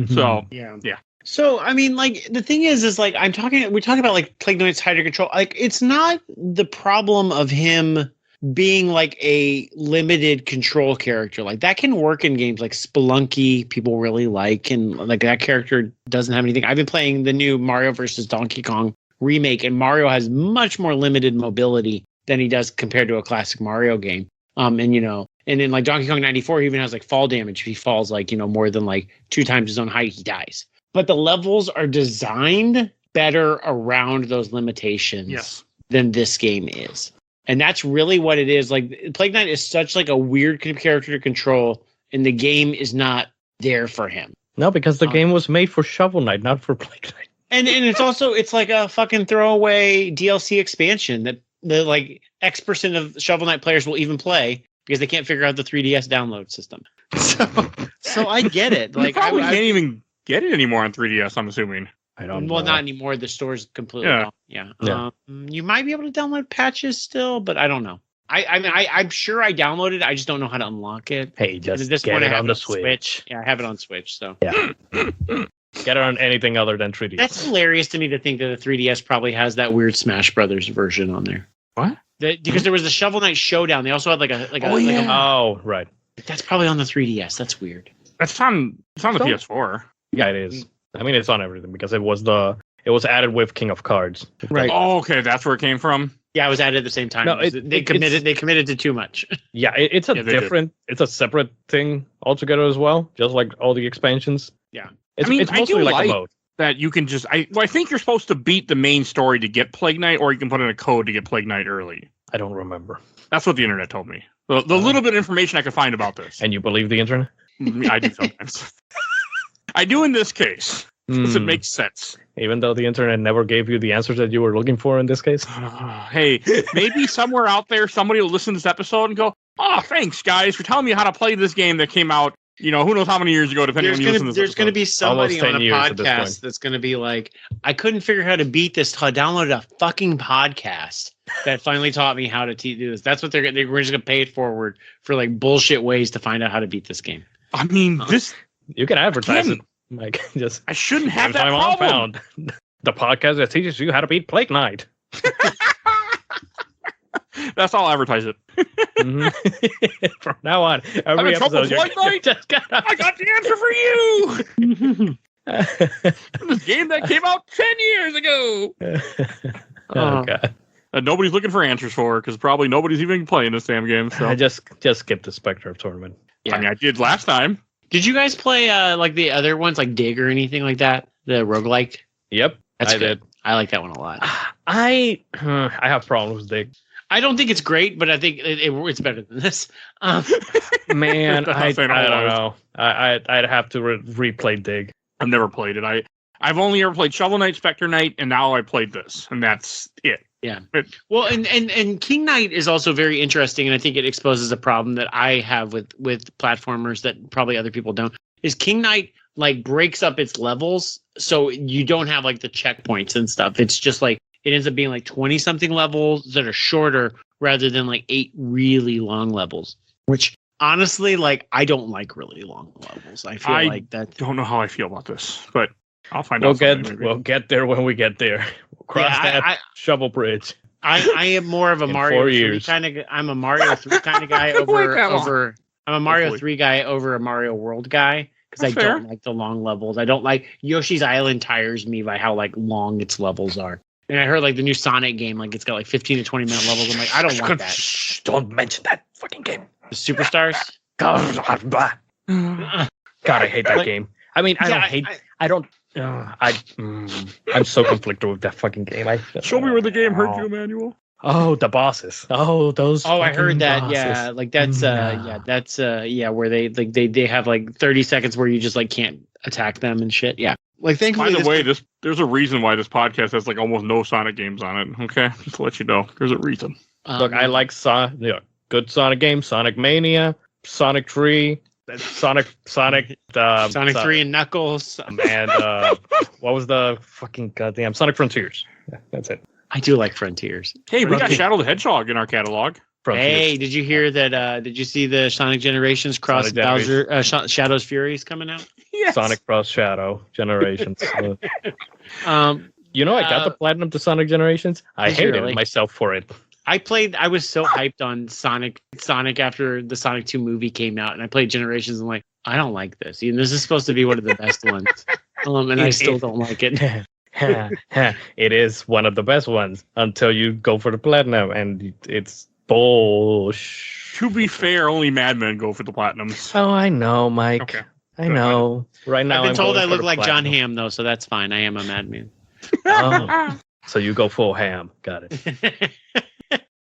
So yeah. So I mean, like the thing is like we're talking about like Plague Knight's Hydra Control. Like it's not the problem of him being like a limited control character. Like that can work in games like Spelunky, people really like, and like that character doesn't have anything. I've been playing the new Mario versus Donkey Kong remake, and Mario has much more limited mobility than he does compared to a classic Mario game. And then like Donkey Kong 94 he even has like fall damage. If he falls like more than like 2 times his own height, he dies. But the levels are designed better around those limitations than this game is. And that's really what it is. Like Plague Knight is such like a weird character to control, and the game is not there for him. No, because the game was made for Shovel Knight, not for Plague Knight. And it's like a fucking throwaway DLC expansion that the like X% of Shovel Knight players will even play because they can't figure out the 3DS download system. So I get it. Like you probably can't even get it anymore on 3DS, I'm assuming. I don't know. Well, not anymore. The store's completely gone. Yeah. You might be able to download patches still, but I don't know. I'm sure I downloaded it. I just don't know how to unlock it. Hey, just get it on the Switch. Yeah, I have it on Switch. So yeah. Get it on anything other than 3DS. That's hilarious to me to think that the 3DS probably has that weird Smash Brothers version on there. What? Because there was the Shovel Knight Showdown. They also had oh, right. That's probably on the 3DS. That's weird. It's on the PS4. Yeah, it is. I mean, it's on everything because it was added with King of Cards. Right. Oh, okay, that's where it came from. Yeah, it was added at the same time. No, they committed to too much. Yeah, it's a separate thing altogether as well, just like all the expansions. Yeah. It's mostly like a mode. That you can just I think you're supposed to beat the main story to get Plague Knight, or you can put in a code to get Plague Knight early. I don't remember. That's what the internet told me. The little bit of information I could find about this. And you believe the internet? I do sometimes. I do in this case. Does it make sense? Even though the internet never gave you the answers that you were looking for in this case? Hey, maybe somewhere out there, somebody will listen to this episode and go, "Oh, thanks, guys, for telling me how to play this game that came out, who knows how many years ago, depending on when you listen to this There's going to be somebody on a podcast podcast that's going to be like, I couldn't figure out how to beat this, so I downloaded a fucking podcast that finally taught me how to do this. That's what we're just going to pay it forward for like bullshit ways to find out how to beat this game. I mean, you can advertise it. Like, just I shouldn't have that problem. The podcast that teaches you how to beat Plague Knight. That's all. I'll advertise it. From now on, every episode, I got the answer for you. This game that came out 10 years ago. Oh god. Nobody's looking for answers for, because probably nobody's even playing this damn game. So I just skipped the Spectre tournament. Yeah. I mean, I did last time. Did you guys play like the other ones, like Dig or anything like that? The roguelike? Yep, That's I good. did. I like that one a lot. I have problems with Dig. I don't think it's great, but I think it's better than this. Man, I don't know. I'd have to replay Dig. I've never played it. I've only ever played Shovel Knight, Spectre Knight, and now I played this, and that's it. Yeah. Well, and King Knight is also very interesting, and I think it exposes a problem that I have with platformers that probably other people don't. Is King Knight like breaks up its levels, so you don't have like the checkpoints and stuff. It's just like it ends up being like 20 something levels that are shorter rather than like 8 really long levels. Which honestly, like I don't like really long levels. I feel like that. Don't know how I feel about this, but I'll find out. We'll get there when we get there. We'll cross that shovel bridge. I am more of a Mario 3 kind of. I'm a Mario 3 kind of guy over. I'm a Mario 3 guy over a Mario World guy because I don't like the long levels. I don't like Yoshi's Island. Tires me by how like long its levels are. And I heard like the new Sonic game, like it's got like 15 to 20 minute levels. I'm like, I don't want that. Shh, don't mention that fucking game. The Superstars. God, I hate that game. I mean, I'm so conflicted with that fucking game. Show me where the game hurt you, Emanuel. Oh, the bosses. Oh, those. Oh, I heard that. Bosses. Yeah, like that's where they have like 30 seconds where you just like can't attack them and shit. Yeah. Like thankfully. By the way, there's a reason why this podcast has like almost no Sonic games on it. Okay, just to let you know, there's a reason. Look, I like good Sonic games, Sonic Mania, Sonic 3. Sonic 3 and Knuckles. And what was the fucking goddamn Sonic Frontiers? Yeah, that's it. I do like Frontiers. Hey, we got Shadow the Hedgehog in our catalog. Frontiers. Hey, did you hear that? Did you see the Sonic Generations cross Bowser Shadow's Furies coming out? Yes. Sonic Cross Shadow Generations. I got the platinum to Sonic Generations. I hated myself for it. I was so hyped on Sonic after the Sonic 2 movie came out, and I played Generations, and I'm like, I don't like this. This is supposed to be one of the best ones. And I still don't like it. It is one of the best ones until you go for the platinum, and it's bullshit. To be fair, only madmen go for the platinums. Oh, I know, Mike. Okay. I know. Right now, I've been told I look like John Hamm, though, so that's fine. I am a madman. Oh, so you go full ham. Got it.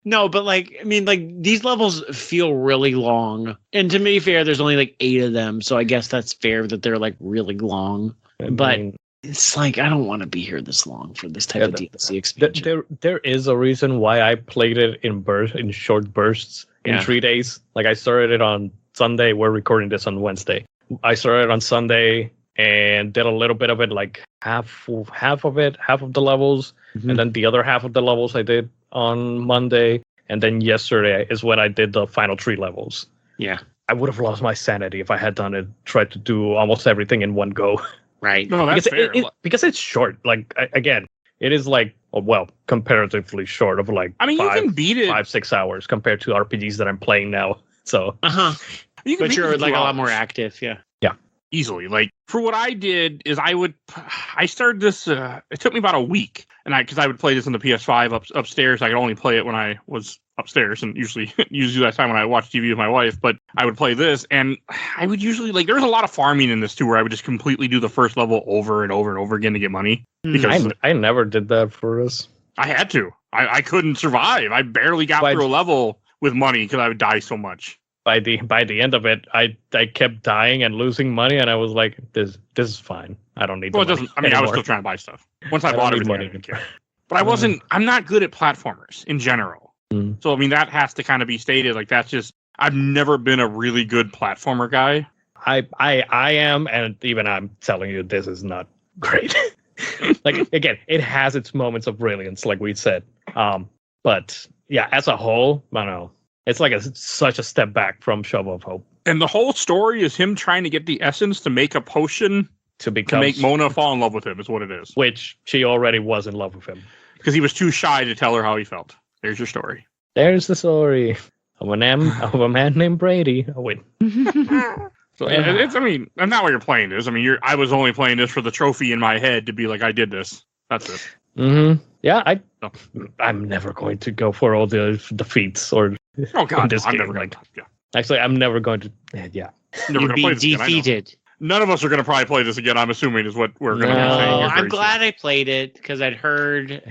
No, but these levels feel really long. And to be fair, there's only like 8 of them. So I guess that's fair that they're like really long. But it's like, I don't want to be here this long for this type of DLC expansion. There is a reason why I played it in short bursts in 3 days. Like I started it on Sunday. We're recording this on Wednesday. I started on Sunday and did a little bit of it, like half of the levels. Mm-hmm. And then the other half of the levels I did on Monday, and then yesterday is when I did the final 3 levels. Yeah. I would have lost my sanity if I had tried to do almost everything in one go. Right. No, that's fair. Because it's short. Like, again, it is like, comparatively short of like you can beat it 5-6 hours compared to RPGs that I'm playing now. So, but you're like a lot more active. Yeah. Yeah. Easily. Like for what I did is I started this, it took me about a week. And because I would play this on the PS5 upstairs. I could only play it when I was upstairs, and usually that time when I watched TV with my wife. But I would play this, and I would usually there was a lot of farming in this too, where I would just completely do the first level over and over and over again to get money. Because I never did that for us. I had to. I couldn't survive. I barely got through a level with money because I would die so much. by the end of it, I kept dying and losing money, and I was like, this is fine. I don't need. Well, it doesn't. I mean, I was still trying to buy stuff. Once I bought everything, I didn't care. But I wasn't. I'm not good at platformers in general. So I mean, that has to kind of be stated. Like that's just. I've never been a really good platformer guy. I am, and even I'm telling you, this is not great. Like again, it has its moments of brilliance, like we said. But yeah, as a whole, I don't know. It's like such a step back from Shovel of Hope. And the whole story is him trying to get the essence to make a potion to make Mona fall in love with him. Is what it is. Which she already was in love with him because he was too shy to tell her how he felt. There's your story. There's the story of a man named Brady. Oh wait. So it's. I mean, that's not what you're playing this. I mean, I was only playing this for the trophy in my head to be like, I did this. That's it. Mm-hmm. Yeah, I'm never going to go for all the feats or. Oh God, this I'm game. never going to. Yeah. Actually, I'm never going to. Yeah. Never You'd be defeated. None of us are going to probably play this again. I'm assuming is what we're going to be saying. I'm glad I played it because I'd heard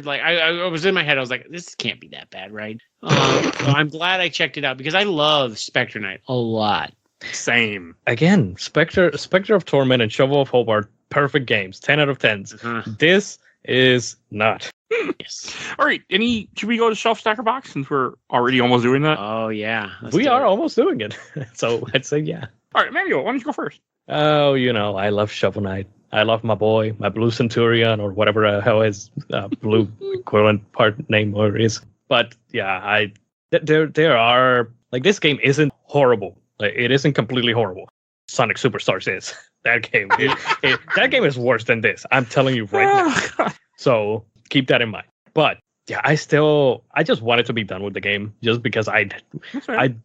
like I was in my head. I was like, this can't be that bad, right? So I'm glad I checked it out because I love Spectre Knight a lot. Same. Again, Spectre of Torment and Shovel of Hope are perfect games. 10 out of 10s. Mm-hmm. This is not. Yes. All right. Should we go to Shelf Stacker Box since we're already almost doing that? Oh yeah. We are almost doing it. So I'd say yeah. All right, Emanuel, why don't you go first? Oh, I love Shovel Knight. I love my boy, my Blue Centurion, or whatever the hell his blue equivalent part name or is. But yeah, there are like this game isn't horrible. Like, it isn't completely horrible. Sonic Superstars is that game. That game is worse than this. I'm telling you right now. So keep that in mind. But yeah, I just wanted to be done with the game just because I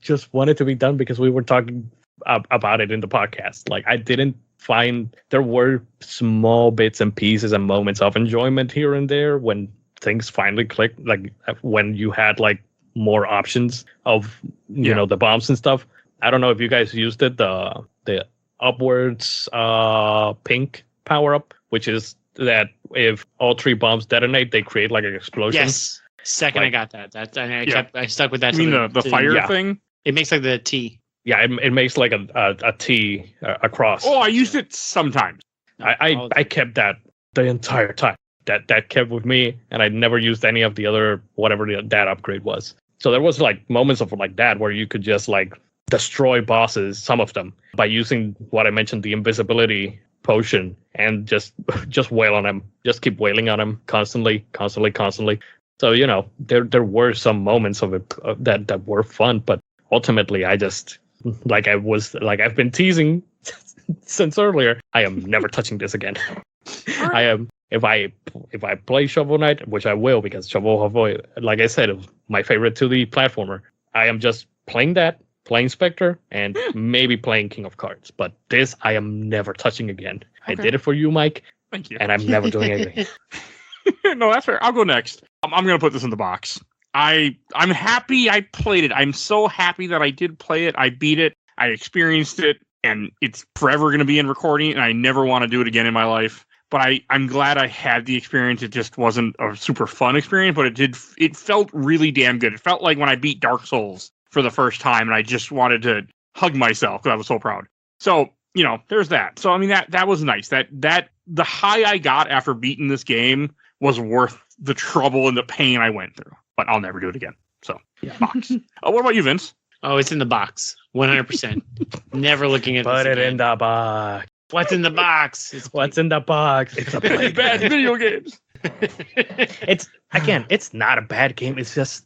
just wanted to be done because we were talking about it in the podcast. Like I didn't find there were small bits and pieces and moments of enjoyment here and there when things finally clicked. Like when you had like more options of the bombs and stuff. I don't know if you guys used it, the upwards pink power up, which is that if all 3 bombs detonate, they create like an explosion. Yes. Second, I got that. I stuck with that. You mean the fire thing? It makes like the T. Yeah, it makes like a T across. Oh, I used it sometimes. I kept that the entire time. That kept with me, and I never used any of the other whatever that upgrade was. So there was like moments of like that where you could just like destroy bosses, some of them, by using what I mentioned, the invisibility potion, and just wail on them, just keep wailing on them constantly. So there were some moments of it that were fun, but ultimately I just I've been teasing since earlier, I am never touching this again. I am if I play Shovel Knight, which I will because Shovel of Hope, like I said, is my favorite 2D platformer. I am just playing Spectre, and maybe playing King of Cards. But this, I am never touching again. Okay. I did it for you, Mike. Thank you. And I'm never doing anything. No, that's fair. I'll go next. I'm going to put this in the box. I'm happy I played it. I'm so happy that I did play it. I beat it. I experienced it. And it's forever going to be in recording. And I never want to do it again in my life. But I'm glad I had the experience. It just wasn't a super fun experience. But it felt really damn good. It felt like when I beat Dark Souls for the first time, and I just wanted to hug myself because I was so proud. So, there's that. So, I mean, that was nice. That the high I got after beating this game was worth the trouble and the pain I went through. But I'll never do it again. So, box. What about you, Vince? Oh, it's in the box. 100%. Never looking at this Put it again. in the box. What's in the box? What's in the box? It's a bad video games. It's not a bad game. It's just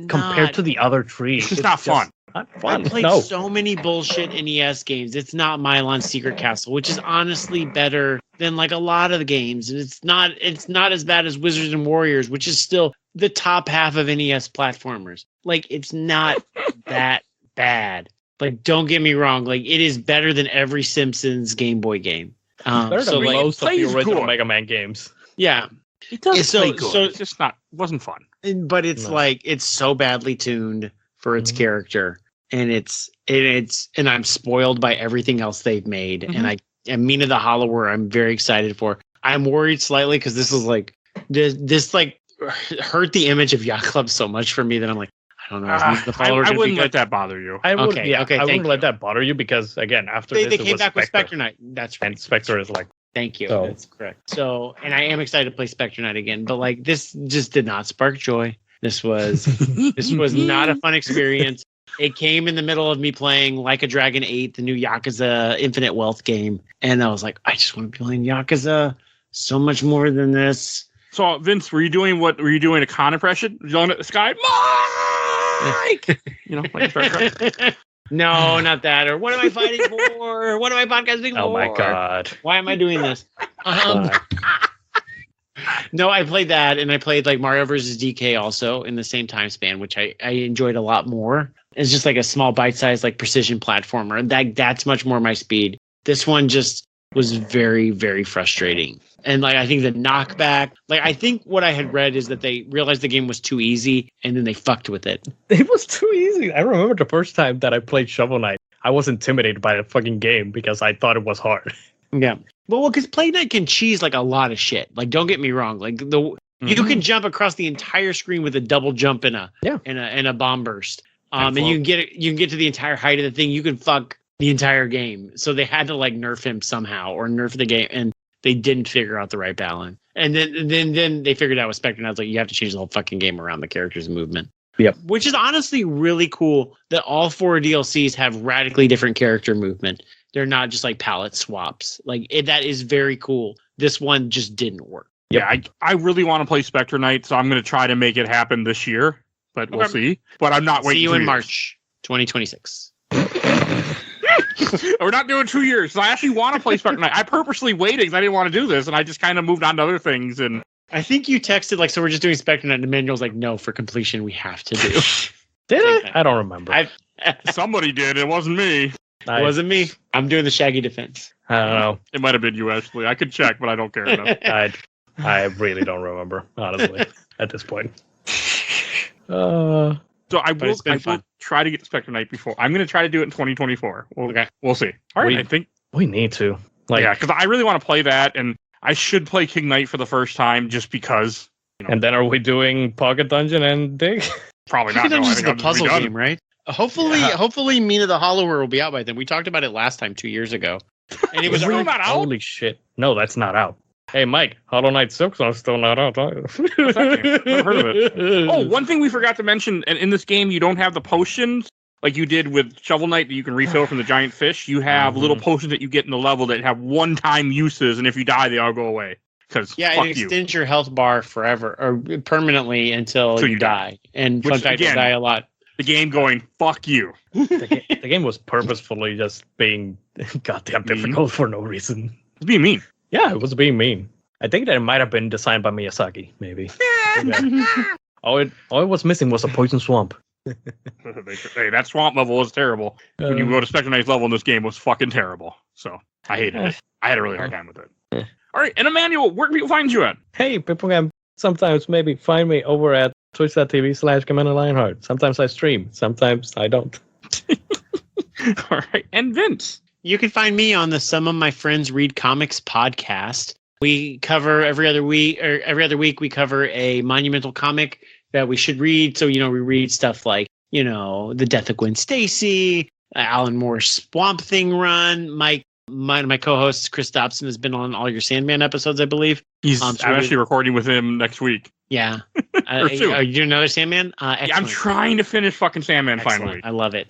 compared to the other 3. It's just not fun. Not fun. I played so many bullshit NES games. It's not Milon's Secret Castle, which is honestly better than like a lot of the games. And it's not as bad as Wizards and Warriors, which is still the top half of NES platformers. Like it's not that bad. Like don't get me wrong. Like it is better than every Simpsons Game Boy game. Better than most of the original good. Mega Man games. Yeah. It does play good. So it's just wasn't fun. But it's it's so badly tuned for its character. And and I'm spoiled by everything else they've made. Mm-hmm. And and Mina the Hollower, I'm very excited for. I'm worried slightly because this is like this like hurt the image of Yacht Club so much for me that I'm like, I don't know. The followers I would wouldn't be let good. that bother you. I would, Okay, okay, I thank wouldn't let you. that bother you because again, after They this, it came was back with Spectre. Spectre Knight. That's right. And Spectre is like, Thank you. So- That's correct. So, and I am excited to play Spectre Knight again, but like this just did not spark joy. This was not a fun experience. It came in the middle of me playing Like a Dragon 8, the new Yakuza Infinite Wealth game, and I was like, I just want to be playing Yakuza so much more than this. So, Vince, were you doing a con impression? Yelling at the sky, Mike! Like Star No, not that. Or what am I fighting for? What am I podcasting for? oh my god. Why am I doing this? No, I played that, and I played like Mario vs. DK also in the same time span, which I enjoyed a lot more. It's just like a small bite-sized like precision platformer. That's much more my speed. This one just was very, very frustrating. And like I think the knockback, like I think what I had read is that they realized the game was too easy, and then they fucked with it. It was too easy. I remember the first time that I played Shovel Knight, I was intimidated by the fucking game because I thought it was hard. Yeah. Well, because Play Knight can cheese like a lot of shit. Like, don't get me wrong. Like you can jump across the entire screen with a double jump and a bomb burst. And you can get to the entire height of the thing. You can fuck the entire game. So they had to like nerf him somehow or nerf the game, and they didn't figure out the right balance. And then they figured out with Spectre. And I was like, you have to change the whole fucking game around the character's movement. Yep. Which is honestly really cool that all 4 DLCs have radically different character movement. They're not just like palette swaps. Like that is very cool. This one just didn't work. Yeah, I really want to play Spectre Knight, so I'm going to try to make it happen this year, but we'll see. But I'm not waiting. See you 2 in years. March 2026. We're not doing 2 years. So I actually want to play Spectre Knight. I purposely waited because I didn't want to do this, and I just kind of moved on to other things. And I think you texted like, so we're just doing Spectre Knight, and Emanuel's like, no, for completion we have to do. Did I? I don't remember. somebody did. It wasn't me. It wasn't me. I'm doing the Shaggy defense. I don't know. It might have been you, Ashley. I could check, but I don't care enough. I really don't remember, honestly, at this point. So I will fun. try to get to Spectre Knight before. I'm going to try to do it in 2024. We'll see. All right, I think we need to. because I really want to play that, and I should play King Knight for the first time just because. And then are we doing Pocket Dungeon and Dig? Probably not. Pocket Dungeon is I think the puzzle done. game, right? Hopefully, Mina the Hollower will be out by then. We talked about it last time 2 years ago, and it was really not out. Holy shit! No, that's not out. Hey, Mike, Hollow Knight Silksong's still not out. Never heard of it. Oh, one thing we forgot to mention, and in this game, you don't have the potions like you did with Shovel Knight that you can refill from the giant fish. You have little potions that you get in the level that have one-time uses, and if you die, they all go away. Because it extends your health bar forever or permanently until you die. And fun fact, you die a lot. The game going, fuck you. The game was purposefully just being goddamn difficult for no reason. It's being mean. Yeah, it was being mean. I think that it might have been designed by Miyazaki, maybe. All it was missing was a poison swamp. Hey, that swamp level was terrible. When you go to Spectre Knight's level in this game, it was fucking terrible. So I hated it. I had a really hard time with it. All right, and Emanuel, where can people find you at? Hey, people can sometimes maybe find me over at twitch.tv/CommanderLionheart. Sometimes I stream, sometimes I don't. All right, and Vince. You can find me on the Some of My Friends Read Comics podcast. We cover every other week we cover a monumental comic that we should read. So, we read stuff like, The Death of Gwen Stacy, Alan Moore's Swamp Thing run. My co-host Chris Dobson has been on all your Sandman episodes, I believe. I'm actually recording with him next week. Yeah. Are you doing another Sandman? Yeah, I'm trying to finish fucking Sandman finally. I love it.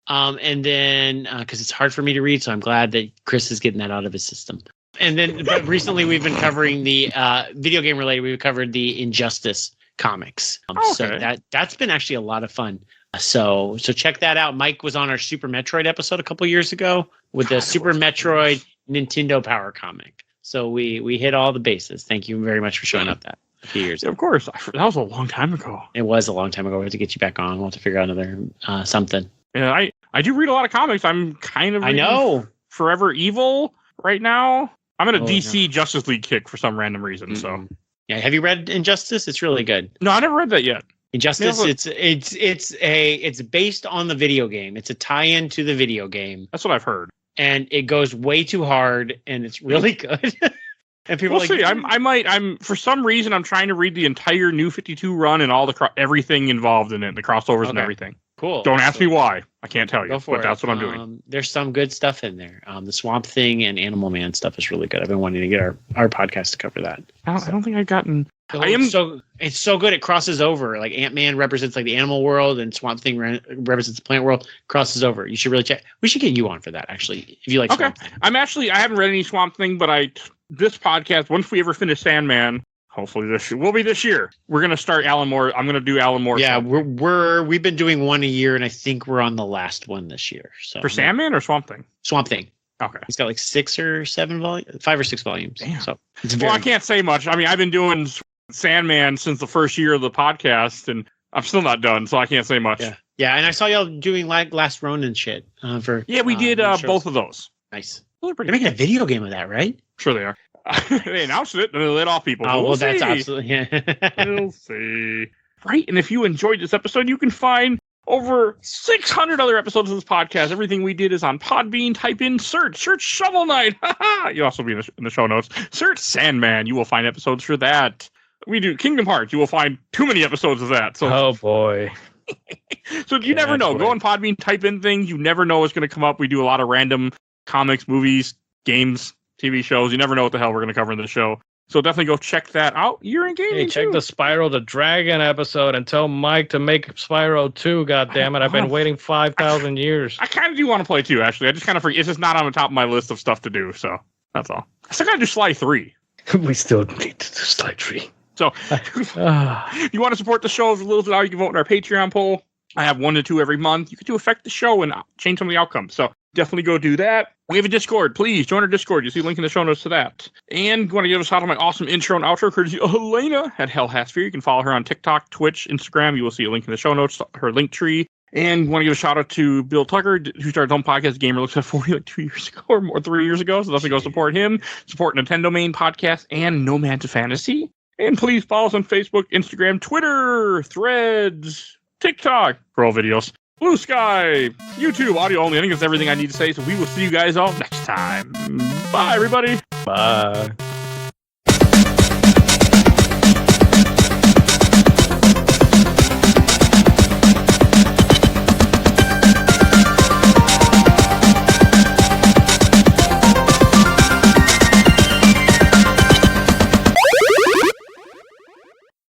And then, because it's hard for me to read, so I'm glad that Chris is getting that out of his system. And then, but recently we've been covering the video game related. We've covered the Injustice comics. So that's been actually a lot of fun. So check that out. Mike was on our Super Metroid episode a couple years ago with the Super Metroid Nintendo Power comic. So we hit all the bases. Thank you very much for showing up that a few years ago. Of course. That was a long time ago. It was a long time ago. We have to get you back on. We'll have to figure out another something. Yeah, I do read a lot of comics. I'm kind of Forever Evil right now. I'm in a DC Justice League kick for some random reason. So yeah, have you read Injustice? It's really good. No, I never read that yet. Injustice, it's based on the video game. It's a tie-in to the video game. That's what I've heard. And it goes way too hard, and it's really good. And people we'll see. I'm for some reason I'm trying to read the entire New 52 run and all the everything involved in it, the crossovers and everything. Cool. Don't ask me why. I can't tell you. But that's what I'm doing. There's some good stuff in there. The Swamp Thing and Animal Man stuff is really good. I've been wanting to get our podcast to cover that. I don't think I've gotten. It's so good. It crosses over. Like Ant-Man represents like the animal world, and Swamp Thing represents the plant world. Crosses over. You should really check. We should get you on for that actually, if you like. Okay. Swamp Thing. I haven't read any Swamp Thing, but this podcast, once we ever finish Sandman, hopefully will be this year. We're gonna start Alan Moore. I'm gonna do Alan Moore. Yeah, we've been doing one a year, and I think we're on the last one this year. So for Sandman or Swamp Thing? Swamp Thing. Okay. He's got like 5 or 6 volumes. Damn. So I can't say much. I mean, I've been doing Sandman since the first year of the podcast, and I'm still not done, so I can't say much. Yeah, and I saw y'all doing like Last Ronin shit for. Yeah, we did both of those. Nice. They're making a video game of that, right? Sure they are. They announced it and they let off people. Oh, that's absolutely. We'll see. Right, and if you enjoyed this episode, you can find over 600 other episodes of this podcast. Everything we did is on Podbean. Type in search Shovel Knight. You'll also be in the show notes. Search Sandman. You will find episodes for that. We do Kingdom Hearts. You will find too many episodes of that. So, oh boy. So you never know. Go on Podbean, type in things. You never know what's going to come up. We do a lot of random comics, movies, games, TV shows. You never know what the hell we're going to cover in the show. So definitely go check that out. You're in gaming. Hey, check the Spyro the Dragon episode and tell Mike to make Spyro 2. God damn it! I've been waiting 5,000 years. I kind of do want to play 2, actually. I just kind of forget. It's just not on the top of my list of stuff to do. So that's all. I still got to do Sly 3. We still need to do Sly 3. So if you want to support the show as little as now, you can vote in our Patreon poll. I have 1 to 2 every month. You can affect the show and change some of the outcomes. So definitely go do that. We have a Discord. Please join our Discord. You see a link in the show notes to that. And you want to give us a shout out on my awesome intro and outro, courtesy of Helena at Hell Hatsphere. You can follow her on TikTok, Twitch, Instagram. You will see a link in the show notes, her link tree. And want to give a shout out to Bill Tucker, who started his own podcast, Gamer Looks at 40, like 2 years ago or more, 3 years ago. So definitely go support him. Support Nintendo Main Podcast and Nomads of Fantasy. And please follow us on Facebook, Instagram, Twitter, Threads, TikTok for all videos. Blue Sky, YouTube, audio only. I think that's everything I need to say. So we will see you guys all next time. Bye, everybody. Bye.